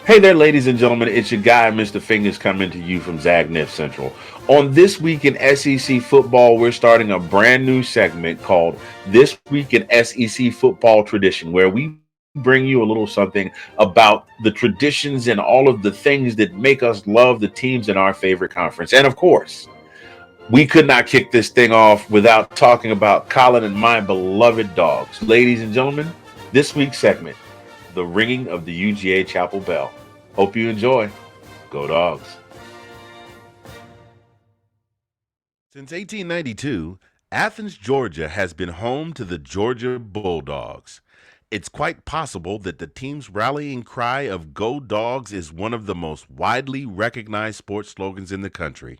Hey there, ladies and gentlemen. It's your guy, Mr. Fingaz, coming to you from Zagnif Central. On This Week in SEC Football, we're starting a brand new segment called This Week in SEC Football Tradition, where we bring you a little something about the traditions and all of the things that make us love the teams in our favorite conference. And of course, we could not kick this thing off without talking about Collin and my beloved dogs. Ladies and gentlemen, this week's segment, the ringing of the UGA Chapel Bell. Hope you enjoy. Go Dogs. Since 1892, Athens, Georgia has been home to the Georgia Bulldogs. It's quite possible that the team's rallying cry of Go Dogs is one of the most widely recognized sports slogans in the country.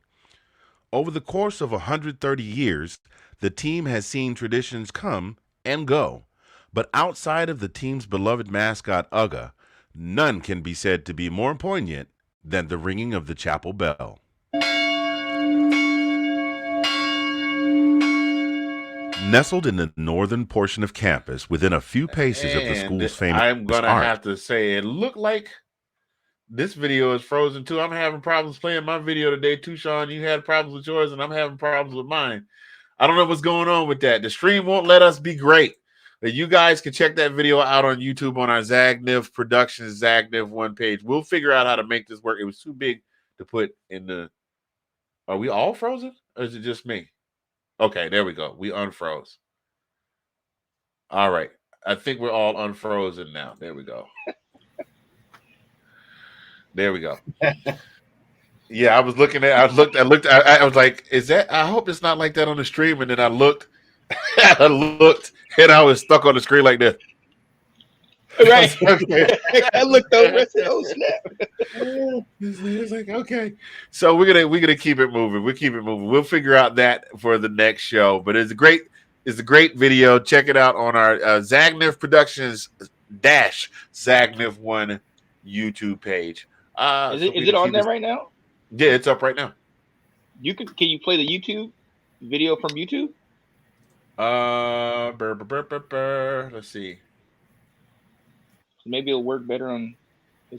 Over the course of 130 years, the team has seen traditions come and go. But outside of the team's beloved mascot, Uga, none can be said to be more poignant than the ringing of the chapel bell. Nestled in the northern portion of campus, within a few paces of the school's famous I'm going to arch. have to say, it looked like this video is frozen too. I'm having problems playing my video today too, Sean. You had problems with yours, and I'm having problems with mine. I don't know what's going on with that. The stream won't let us be great. But you guys can check that video out on YouTube on our Zagnif Productions Zagnif 1 page. We'll figure out how to make this work. It was too big to put in the. Are we all frozen, or is it just me? Okay, there we go. We unfroze. All right. I think we're all unfrozen now. There we go. There we go. Yeah, I was looking at. I was like, "Is that?" I hope it's not like that on the stream. And then I looked, and I was stuck on the screen like this.
Right.
Okay.
I looked over and said, "Oh snap!"
It's like, okay. So we're gonna keep it moving. We'll keep it moving. We'll figure out that for the next show. But it's a great video. Check it out on our Zagnif Productions Zagnif 1 YouTube page.
Is it on there right now?
Yeah, it's up right now.
Can you play the YouTube video from YouTube?
Let's see.
Maybe it'll work better on.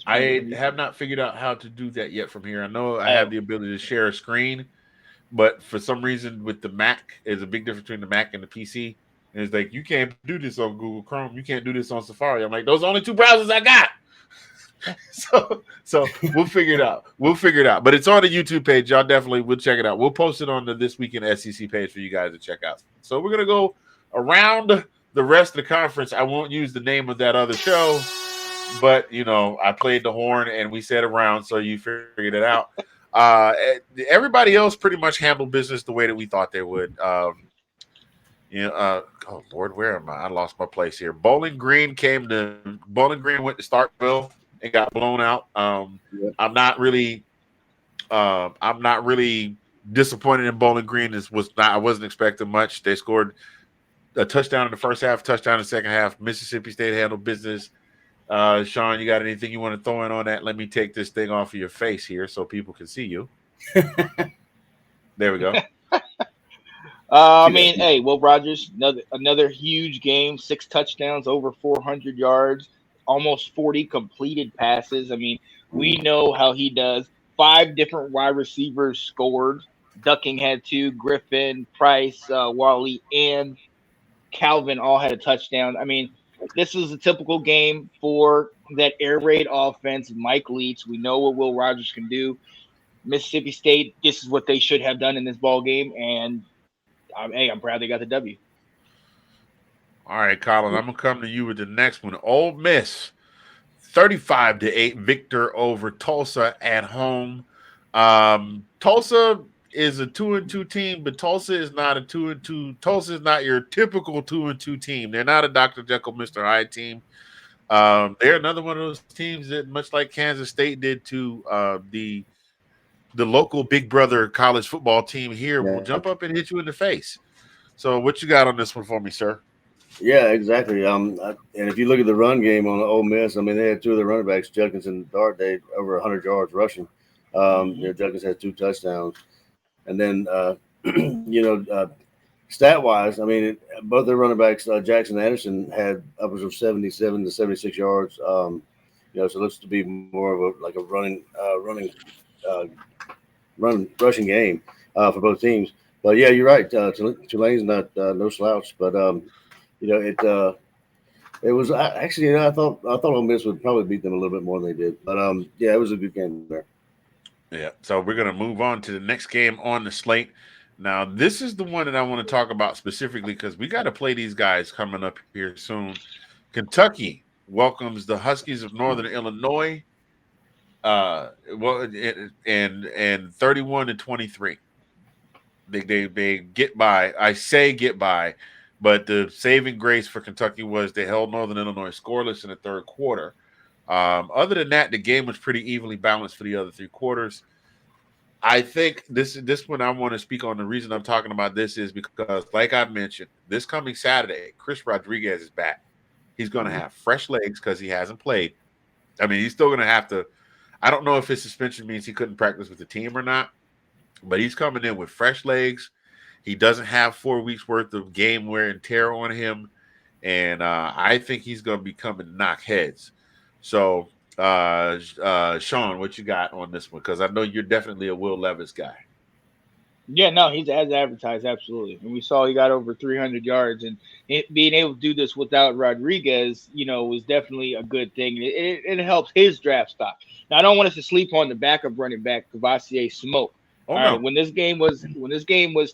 I have not figured out how to do that yet from here. I know I have the ability to share a screen, but for some reason with the Mac, there's a big difference between the Mac and the PC. And it's like, you can't do this on Google Chrome. You can't do this on Safari. I'm like, those are the only two browsers I got. So we'll figure it out. We'll figure it out. But it's on the YouTube page. Y'all definitely will check it out. We'll post it on the This Week in SEC page for you guys to check out. So we're gonna go around the rest of the conference. I won't use the name of that other show, but I played the horn and we said around, so you figured it out. Everybody else pretty much handled business the way that we thought they would. Oh Lord, where am I? I lost my place here. Bowling Green went to Starkville and got blown out. I'm not really disappointed in Bowling Green. I wasn't expecting much. They scored a touchdown in the first half, touchdown in the second half. Mississippi State handled business. Sean, you got anything you want to throw in on that? Let me take this thing off of your face here so people can see you. There we go.
Hey, Will Rogers, another huge game, 6 touchdowns, over 400 yards, almost 40 completed passes. I mean, we know how he does. 5 different wide receivers scored. Ducking had 2, Griffin, Price, Wally, and Calvin all had a touchdown. I mean, this is a typical game for that air raid offense. Mike Leach, we know what Will Rogers can do. Mississippi State, this is what they should have done in this ball game, and I'm proud they got the W.
All right, Collin, I'm gonna come to you with the next one. Ole Miss, 35-8 victor over Tulsa at home. Tulsa is a 2-2 team, but Tulsa is not a 2-2. Tulsa is not your typical 2-2 team. They're not a Dr. Jekyll, Mr. Hyde team. They're another one of those teams that, much like Kansas State did to the local Big Brother college football team here, will jump up and hit you in the face. So, what you got on this one for me, sir?
Yeah, exactly. And if you look at the run game on Ole Miss, I mean, they had 2 of the running backs, Judkins and Dart, they over 100 yards rushing. Judkins had 2 touchdowns. And then, stat-wise, I mean, both their running backs, Jackson and Anderson, had upwards of 77 to 76 yards. So it looks to be more of a rushing game for both teams. But yeah, you're right. Tulane's not no slouch, but it was actually, I thought Ole Miss would probably beat them a little bit more than they did. But it was a good game there.
Yeah, so we're going to move on to the next game on the slate. Now, this is the one that I want to talk about specifically because we got to play these guys coming up here soon. Kentucky welcomes the Huskies of Northern Illinois, and 31-23. They get by. I say get by, but the saving grace for Kentucky was they held Northern Illinois scoreless in the third quarter. Other than that, the game was pretty evenly balanced for the other 3 quarters. I think this one I want to speak on. The reason I'm talking about this is because, like I mentioned, this coming Saturday, Chris Rodriguez is back. He's going to have fresh legs because he hasn't played. I mean, he's still going to have to. I don't know if his suspension means he couldn't practice with the team or not, but he's coming in with fresh legs. He doesn't have 4 weeks worth of game wear and tear on him, and I think he's going to be coming to knock heads. So, Sean, what you got on this one? Because I know you're definitely a Will Levis guy.
Yeah, no, he's as advertised, absolutely. And we saw he got over 300 yards, and being able to do this without Rodriguez, was definitely a good thing. It helps his draft stock. Now, I don't want us to sleep on the backup running back, Cavassier Smoke.
Oh,
All
no.
right, when this game was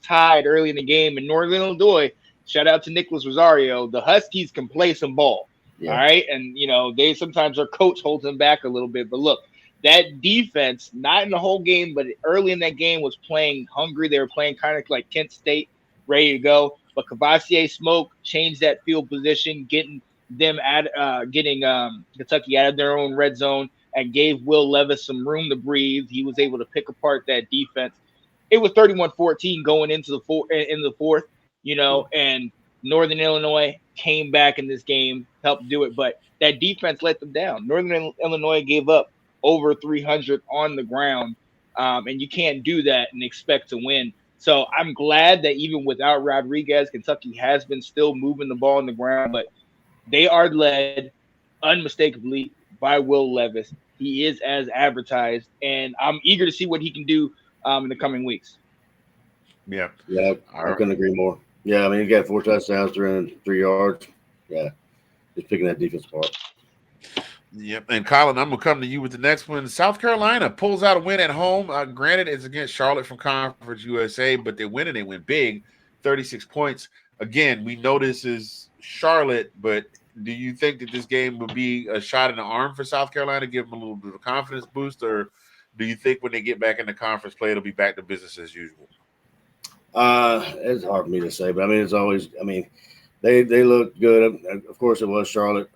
tied early in the game in Northern Illinois, shout out to Nicholas Rosario, the Huskies can play some ball. Yeah. All right. And, they sometimes their coach holds them back a little bit. But look, that defense, not in the whole game, but early in that game was playing hungry. They were playing kind of like Kent State, ready to go. But Cavassier Smoke changed that field position, getting Kentucky out of their own red zone and gave Will Levis some room to breathe. He was able to pick apart that defense. It was 31-14 going into the fourth, and Northern Illinois came back in this game, helped do it, but that defense let them down. Northern Illinois gave up over 300 on the ground, and you can't do that and expect to win. So I'm glad that even without Rodriguez, Kentucky has been still moving the ball on the ground, but they are led unmistakably by Will Levis. He is as advertised, and I'm eager to see what he can do in the coming weeks.
Yeah, I couldn't agree more. Yeah, I mean, he got 4 touchdowns, 303 yards. Yeah, just picking that defense apart.
Yep. And Collin, I'm gonna come to you with the next one. South Carolina pulls out a win at home. Granted, it's against Charlotte from Conference USA, but they win and they win big, 36 points. Again, we know this is Charlotte, but do you think that this game would be a shot in the arm for South Carolina, give them a little bit of a confidence boost, or do you think when they get back in the conference play, it'll be back to business as usual?
It's hard for me to say, but I mean, it's always. I mean, they look good. Of course, it was Charlotte.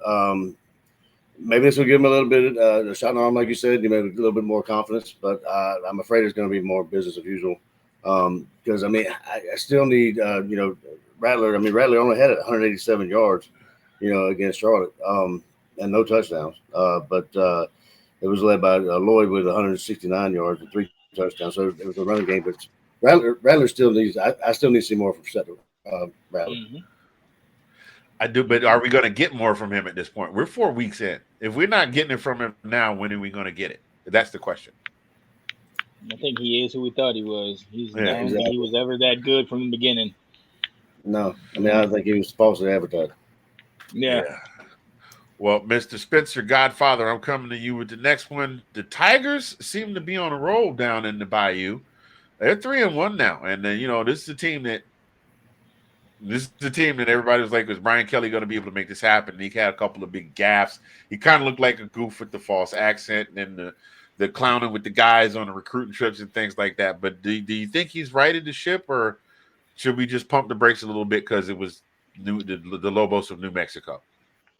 Maybe this will give them a little bit a shot in the arm, like you said. You maybe a little bit more confidence, but I'm afraid it's going to be more business as usual. Because I mean, I still need Rattler. I mean, Rattler only had 187 yards, against Charlotte, and no touchdowns. But it was led by Lloyd with 169 yards and 3 touchdowns. So it was a running game, but Rattler still needs. I still need to see more from Rattler.
Mm-hmm.
I do, but are we going to get more from him at this point? We're 4 weeks in. If we're not getting it from him now, when are we going to get it? That's the question.
I think he is who we thought he was. I don't
exactly.
think he was ever that good from the beginning.
No, I mean, I think he was falsely advertised.
Yeah.
Well, Mr. Spencer Godfather, I'm coming to you with the next one. The Tigers seem to be on a roll down in the Bayou. They're 3-1 now, and then this is the team that everybody was like, was Brian Kelly going to be able to make this happen? And he had a couple of big gaffes. He kind of looked like a goof with the false accent and the clowning with the guys on the recruiting trips and things like that. But do you think he's righted the ship, or should we just pump the brakes a little bit because it was the Lobos of New Mexico?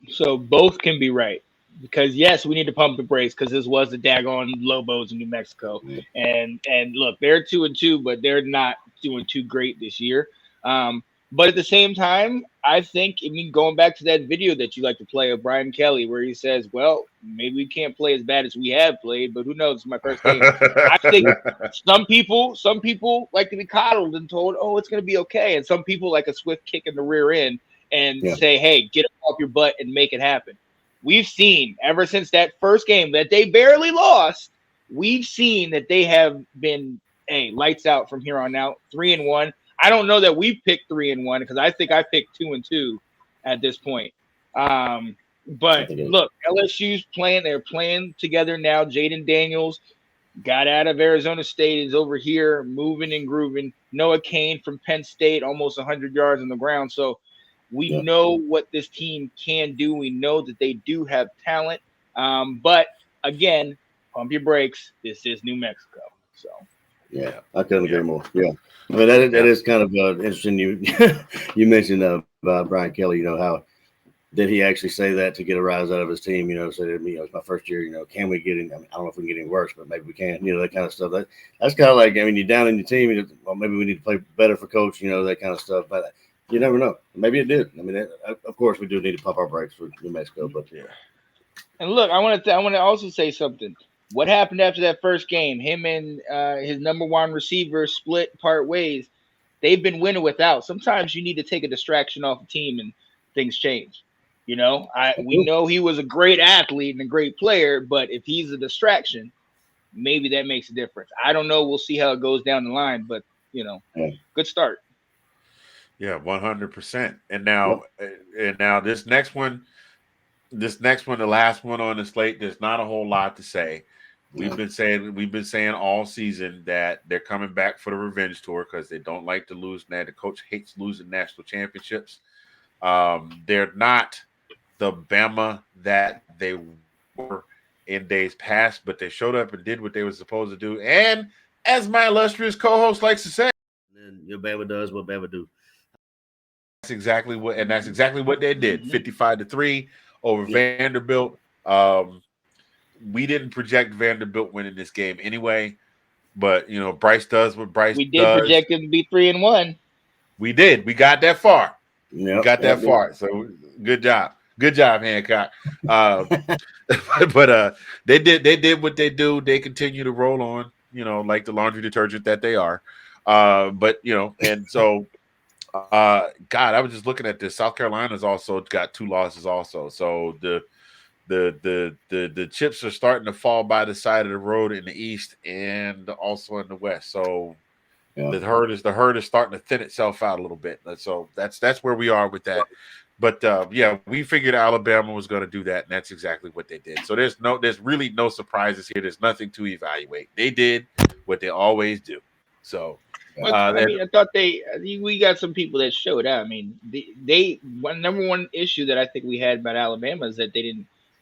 So both can be right. Because yes, we need to pump the brakes because this was the daggone Lobos in New Mexico, and look, they're 2-2, but they're not doing too great this year. But at the same time, I mean, going back to that video that you like to play of Brian Kelly, where he says, "Well, maybe we can't play as bad as we have played, but who knows? It's my first game." I think some people like to be coddled and told, "Oh, it's going to be okay," and some people like a swift kick in the rear end and say, "Hey, get off your butt and make it happen." We've seen ever since that first game that they barely lost, we've seen that they have been lights out from here on out, 3-1. I don't know that we picked 3-1 because I think I picked 2-2 at this point. But look, LSU's playing, they're playing together now. Jaden Daniels got out of Arizona State, is over here moving and grooving. Noah Kane from Penn State, almost 100 yards on the ground. So we know what this team can do. We know that they do have talent. But again, pump your brakes. This is New Mexico. So
yeah, I couldn't agree more. Yeah. I mean, that is kind of interesting. You mentioned Brian Kelly, how did he actually say that to get a rise out of his team? Say that, it's my first year, can we get in? I mean, I don't know if we can get any worse, but maybe we can, that kind of stuff. That's kind of like, I mean, you're down in your team, well, maybe we need to play better for coach, that kind of stuff. But you never know. Maybe it did. I mean, of course, we do need to pump our brakes for New Mexico, but yeah.
And look, I want to also say something. What happened after that first game? Him and his number one receiver split part ways. They've been winning without. Sometimes you need to take a distraction off the team and things change. We know he was a great athlete and a great player, but if he's a distraction, maybe that makes a difference. I don't know. We'll see how it goes down the line, but good start.
Yeah, 100%. And now this next one, the last one on the slate, there's not a whole lot to say. We've been saying all season that they're coming back for the revenge tour because they don't like to lose. Now the coach hates losing national championships. They're not the Bama that they were in days past, but they showed up and did what they were supposed to do. And as my illustrious co-host likes to say,
your Bama does what Bama do.
That's exactly what they did. 55-3 over Vanderbilt. We didn't project Vanderbilt winning this game anyway, but Bryce does what Bryce does.
We did project him to be 3-1.
We did. We got that far.
Yep,
we got that far. So good job, Hancock. But they did what they do. They continue to roll on, like the laundry detergent that they are. And so. God, I was just looking at this. South Carolina's also got 2 losses also. So the chips are starting to fall by the side of the road in the East and also in the West. So the herd is starting to thin itself out a little bit. So that's where we are with that. But yeah, we figured Alabama was going to do that, and that's exactly what they did. So there's really no surprises here. There's nothing to evaluate. They did what they always do. So
Well, I mean, I thought we got some people that showed out. I mean, number one issue that I think we had about Alabama is that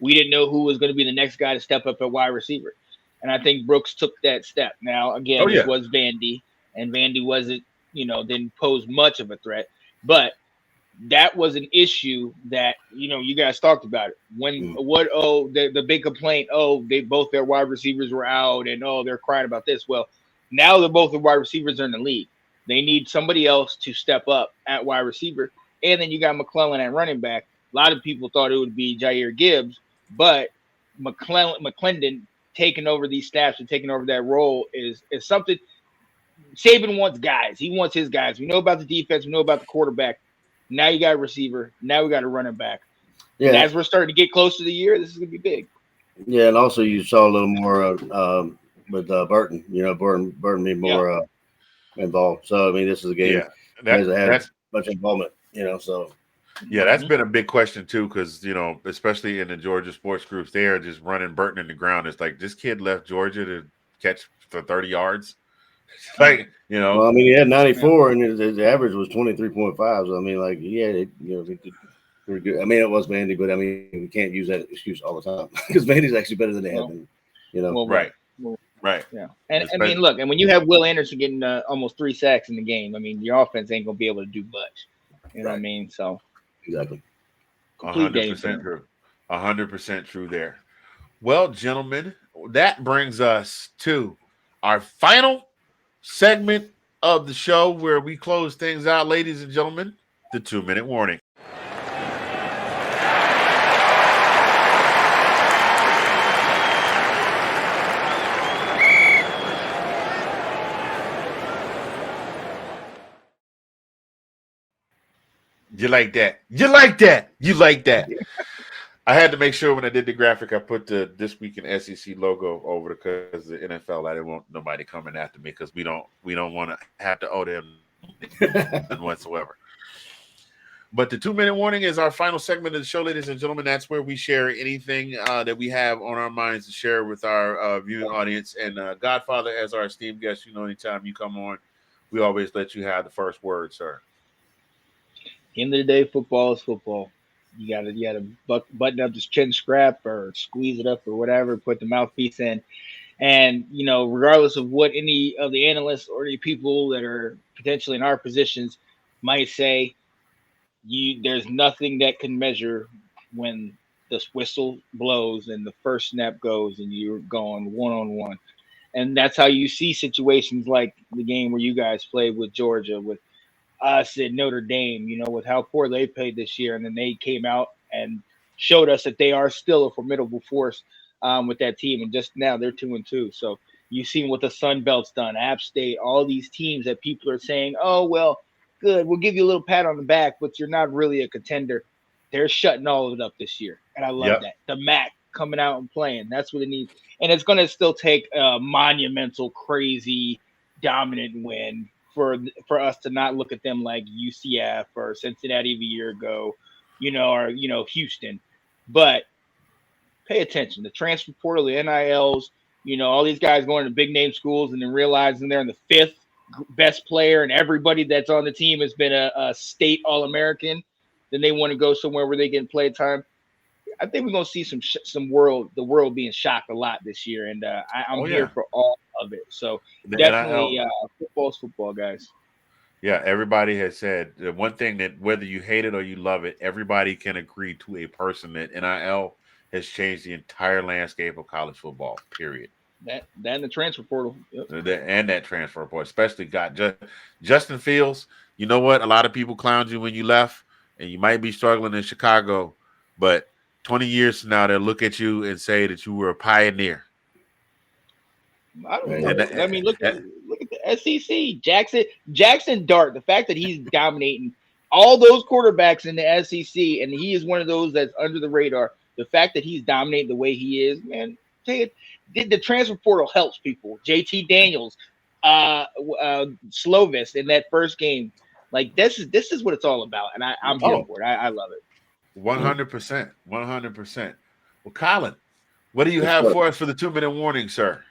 we didn't know who was going to be the next guy to step up at wide receiver, and I think Brooks took that step. Now,
oh
again, it
yeah,
was Vandy, and Vandy wasn't, didn't pose much of a threat, but that was an issue that you guys talked about it when the big complaint, they both their wide receivers were out, and they're crying about this. Well, now they're both the wide receivers are in the league. They need somebody else to step up at wide receiver, and then you got McClellan at running back. A lot of people thought it would be Jair Gibbs, but McClendon taking over these snaps and taking over that role is something. Saban wants guys. He wants his guys. We know about the defense. We know about the quarterback. Now you got a receiver. Now we got a running back. Yeah. And as we're starting to get close to the year, this is going to be big.
Yeah, and also you saw a little more with Burton. Burton being more involved. So I mean, this is a game that had much involvement. So.
Yeah, that's been a big question too, because especially in the Georgia sports groups, they are just running Burton in the ground. It's like this kid left Georgia to catch for 30 yards. Like,
Well, I mean, he had 94 and his average was 23.5. So I mean, like, he did pretty good. I mean, it was Vandy, but I mean, we can't use that excuse all the time because Vandy's actually better than they have been.
Well,
right.
Yeah, and I mean, look, and when you have Will Anderson getting almost 3 sacks in the game, I mean, your offense ain't gonna be able to do much. You know what I mean? So
exactly,
100% true. 100% true there. Well, gentlemen, that brings us to our final segment of the show where we close things out, ladies and gentlemen, the 2-minute warning. You like that? You like that? You like that? I had to make sure when I did the graphic, I put the This Week in SEC logo over because the NFL, I didn't want nobody coming after me because we don't want to have to owe them none whatsoever. But the 2-minute warning is our final segment of the show, ladies and gentlemen. That's where we share anything that we have on our minds to share with our viewing audience. And Godfather, as our esteemed guest, anytime you come on, we always let you have the first word, sir.
End of the day, football is football. You gotta button up this chin strap or squeeze it up or whatever, put the mouthpiece in. And, regardless of what any of the analysts or any people that are potentially in our positions might say, there's nothing that can measure when the whistle blows and the first snap goes and you're going one-on-one. And that's how you see situations like the game where you guys played with Georgia, with us at Notre Dame, with how poor they played this year. And then they came out and showed us that they are still a formidable force with that team. And just now they're 2-2. So you've seen what the Sun Belt's done, App State, all these teams that people are saying, oh, well, good, we'll give you a little pat on the back, but you're not really a contender. They're shutting all of it up this year. And I love that. The MAC coming out and playing. That's what it needs. And it's going to still take a monumental, crazy, dominant win for us to not look at them like UCF or Cincinnati a year ago, or Houston. But pay attention. The transfer portal, the NILs, all these guys going to big name schools and then realizing they're in the 5th best player and everybody that's on the team has been a state All-American. Then they want to go somewhere where they get play time. I think we're going to see the world being shocked a lot this year. And I'm here for all of it. So definitely football's football, guys.
Yeah, everybody has said the one thing that whether you hate it or you love it, everybody can agree to a person that NIL has changed the entire landscape of college football, period.
That and the transfer portal.
Yep. And that transfer portal, especially got Justin Fields. You know what? A lot of people clowned you when you left, and you might be struggling in Chicago, but 20 years from now, they'll look at you and say that you were a pioneer.
I don't know. I mean, look at the SEC. Jackson Dart, the fact that he's dominating all those quarterbacks in the SEC, and he is one of those that's under the radar. The fact that he's dominating the way he is, man, the transfer portal helps people. JT Daniels, Slovis in that first game. Like this is what it's all about, and I'm here
Oh,
for it. I love it.
100%. 100%. Well, Collin, what do you
What's
have
up?
for us for the 2-minute warning, sir?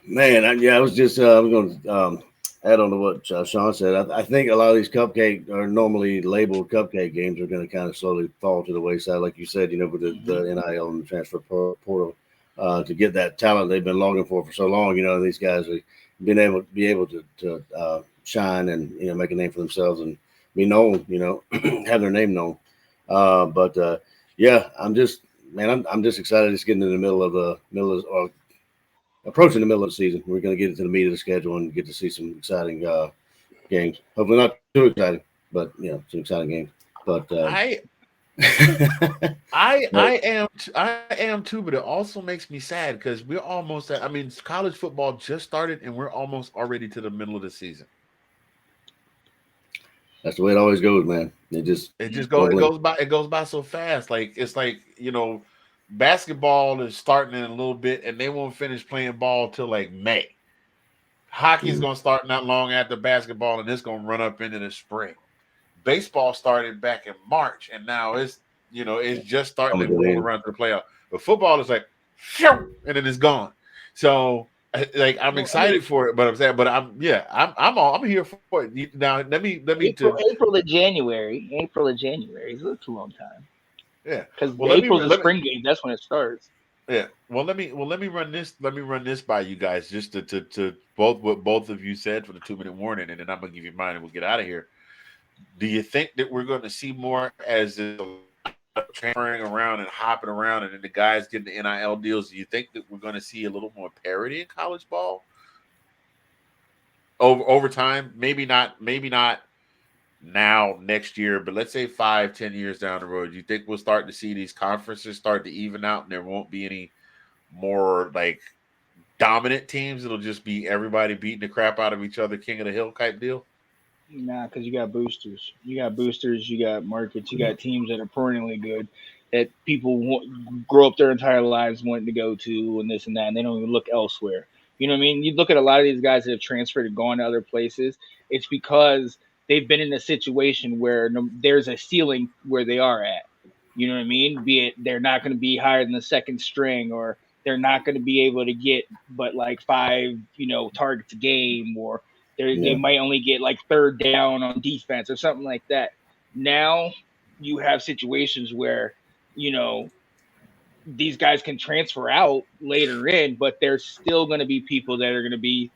Man, I was just I was going to add on to what Sean said. I think a lot of these cupcake are normally labeled cupcake games are going to kind of slowly fall to the wayside, like you said. With the NIL and the transfer portal to get that talent they've been longing for so long. These guys have been able to shine and make a name for themselves and be known. Have their name known. But yeah, I'm just excited. It's getting in the middle of or approaching the middle of the season. We're going to get into the meat of the schedule and get to see some exciting games. Hopefully not too exciting, but some exciting games. But
I am too, but it also makes me sad because we're almost at, I mean, college football just started and we're almost already to the middle of the season.
That's the way it always goes, man. It
goes by so fast. Like it's like, basketball is starting in a little bit and they won't finish playing ball till like May. Hockey's gonna start not long after basketball and it's gonna run up into the spring. Baseball started back in March and now it's just starting to roll around to the playoff. But football is like, and then it's gone. So I'm excited for it, but I'm here for it. Now let me
April to January. April to January is a too long time.
Yeah,
because April's the spring game. That's when it starts.
Yeah. Well, let me run this. Let me run this by you guys, just to both what both of you said for the 2-minute warning, and then I'm gonna give you mine, and we'll get out of here. Do you think that we're going to see more as transferring around and hopping around, and then the guys getting the NIL deals? Do you think that we're going to see a little more parity in college ball over time? Maybe not now next year, but let's say 5-10 years down the road. Do you think we'll start to see these conferences start to even out, and there won't be any more like dominant teams? It'll just be everybody beating the crap out of each other, king of the hill type deal.
Nah, because you got boosters. You got markets. You got teams that are perennially good that people grow up their entire lives wanting to go to and this and that, and they don't even look elsewhere. You know what I mean? You look at a lot of these guys that have transferred and gone to other places. It's because they've been in a situation where there's a ceiling where they are at. You know what I mean? Be it they're not going to be higher than the second string, or they're not going to be able to get but like 5, targets a game, or they might only get like third down on defense or something like that. Now you have situations where, these guys can transfer out later in, but there's still going to be people that are going to be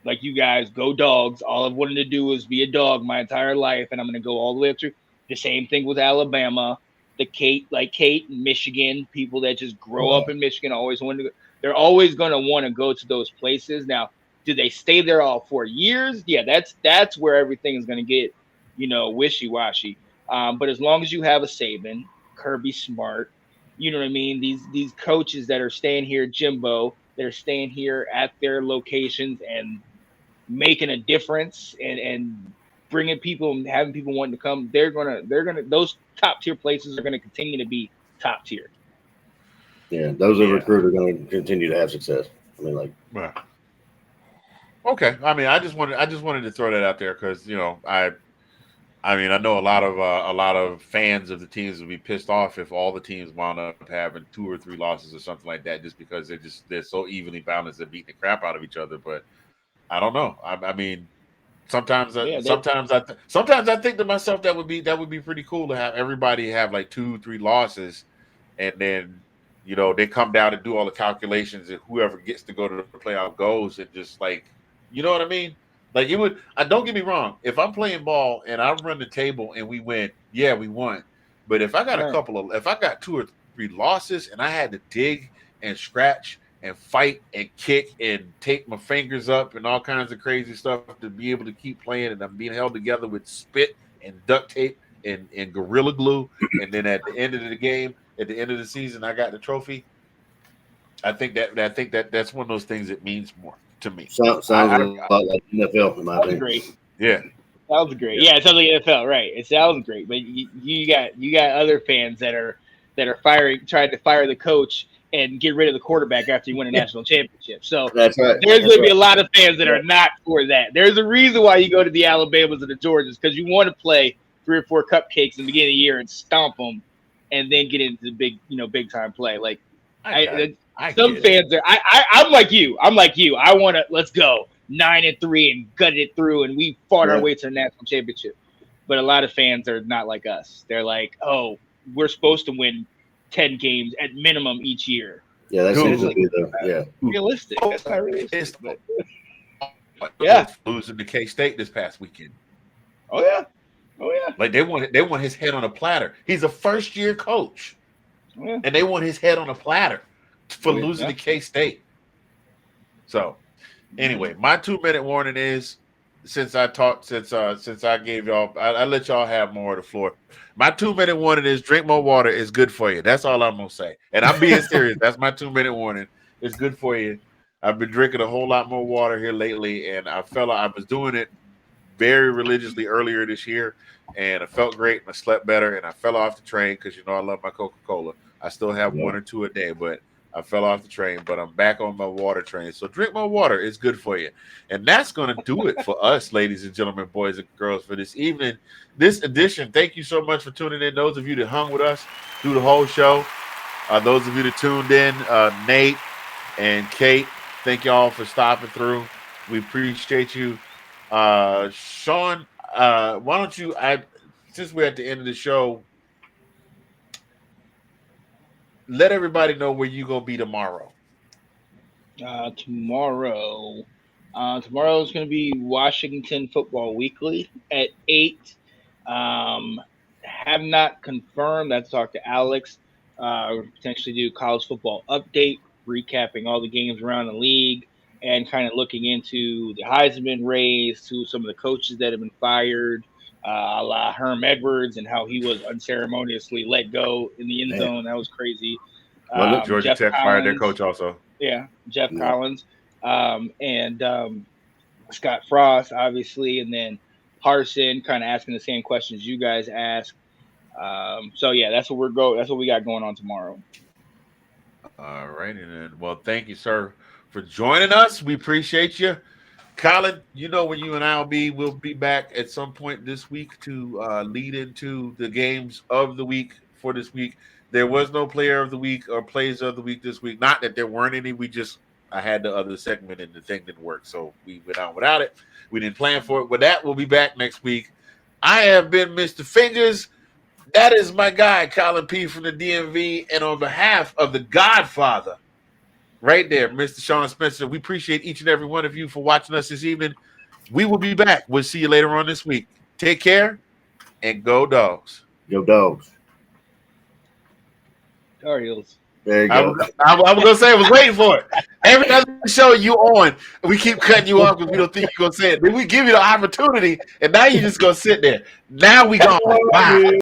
like, you guys, go Dogs. All I've wanted to do is be a dog my entire life, and I'm going to go all the way up to the same thing with Alabama, Kate and Michigan, people that just grow up in Michigan always want to go. They're always going to want to go to those places. Now, do they stay there all 4 years? Yeah, that's where everything is going to get, wishy-washy. But as long as you have a Saban, Kirby Smart, you know what I mean? These coaches that are staying here, Jimbo, that are staying here at their locations and making a difference and bringing people and having people wanting to come, they're gonna those top tier places are gonna continue to be top tier.
Yeah, those are recruiters are going to continue to have success. I mean, like.
Right. Okay. I mean, I just wanted to throw that out there because I know a lot of fans of the teams would be pissed off if all the teams wound up having 2 or 3 losses or something like that, just because they're so evenly balanced, they're beating the crap out of each other. But I don't know. I mean, sometimes I think to myself that would be pretty cool to have everybody have like 2-3 losses, and then they come down and do all the calculations, and whoever gets to go to the playoff goes, and just like, you know what I mean? Like, it would. Don't get me wrong. If I'm playing ball and I run the table and we win, yeah, we won. But if I got if I got 2 or 3 losses and I had to dig and scratch and fight and kick and take my fingers up and all kinds of crazy stuff to be able to keep playing, and I'm being held together with spit and duct tape and Gorilla Glue, and then at the end of the game, at the end of the season, I got the trophy. I think that's one of those things that means more to me.
Sounds a lot like NFL in my opinion.
Great.
Yeah.
Sounds great. Yeah, it sounds like NFL, right? It sounds great, but you got other fans that are trying to fire the coach and get rid of the quarterback after you win a national championship. So
That's right.
there's
That's
going to be
right.
a lot of fans that are not for that. There's a reason why you go to the Alabamas and the Georgias, because you want to play 3 or 4 cupcakes in the beginning of the year and stomp them, and then get into the big time play. Like some fans are. I'm like you. I want to let's go 9-3 and gut it through, and we fought our way to the national championship. But a lot of fans are not like us. They're like, oh, we're supposed to win 10 games at minimum each year.
Yeah, that seems to be
realistic. That's not realistic. But
losing to K-State this past weekend.
Oh yeah.
Like they want his head on a platter. He's a first-year coach, and they want his head on a platter for losing to K-State. So, anyway, my 2-minute warning is, since I gave y'all, I let y'all have more of the floor. My 2-minute warning is drink more water. It's good for you. That's all I'm gonna say. And I'm being serious. That's my 2-minute warning. It's good for you. I've been drinking a whole lot more water here lately, and I was doing it very religiously earlier this year, and I felt great, and I slept better, and I fell off the train because I love my Coca-Cola. I still have 1 or 2 a day, but I fell off the train, but I'm back on my water train. So drink more water. It's good for you. And that's going to do it for us, ladies and gentlemen, boys and girls, for this evening, this edition. Thank you so much for tuning in. Those of you that hung with us through the whole show, those of you that tuned in, Nate and Kate, thank y'all for stopping through. We appreciate you. Sean, why don't you, since we're at the end of the show, let everybody know where you're going to be tomorrow.
Tomorrow is going to be Washington Football Weekly at 8. Have not confirmed. That's talk to Alex. Potentially do college football update, recapping all the games around the league, and kind of looking into the Heisman race, to some of the coaches that have been fired, a la Herm Edwards, and how he was unceremoniously let go in the end zone. That was crazy.
Georgia Tech fired their coach also.
Yeah, Jeff Collins, and Scott Frost, obviously, and then Harsin, kind of asking the same questions you guys ask. So yeah, that's what That's what we got going on tomorrow.
All right, and well, thank you, sir, for joining us. We appreciate you. Collin, where you and I we'll be back at some point this week to lead into the games of the week for this week. There was no player of the week or plays of the week this week. Not that there weren't any. I had the other segment and the thing didn't work, so we went on without it. We didn't plan for it. With that, we'll be back next week. I have been Mr. Fingaz. That is my guy, Collin P. from the DMV. And on behalf of the Godfather, right there, Mr. Sean Spencer, we appreciate each and every one of you for watching us this evening. We will be back. We'll see you later on this week. Take care and go Dogs.
Go Dogs.
Tar Heels.
There you go.
I was going to say, I was waiting for it. Every other show you on, we keep cutting you off because we don't think you're going to say it. Then we give you the opportunity, and now you're just going to sit there. Now we gone. Bye.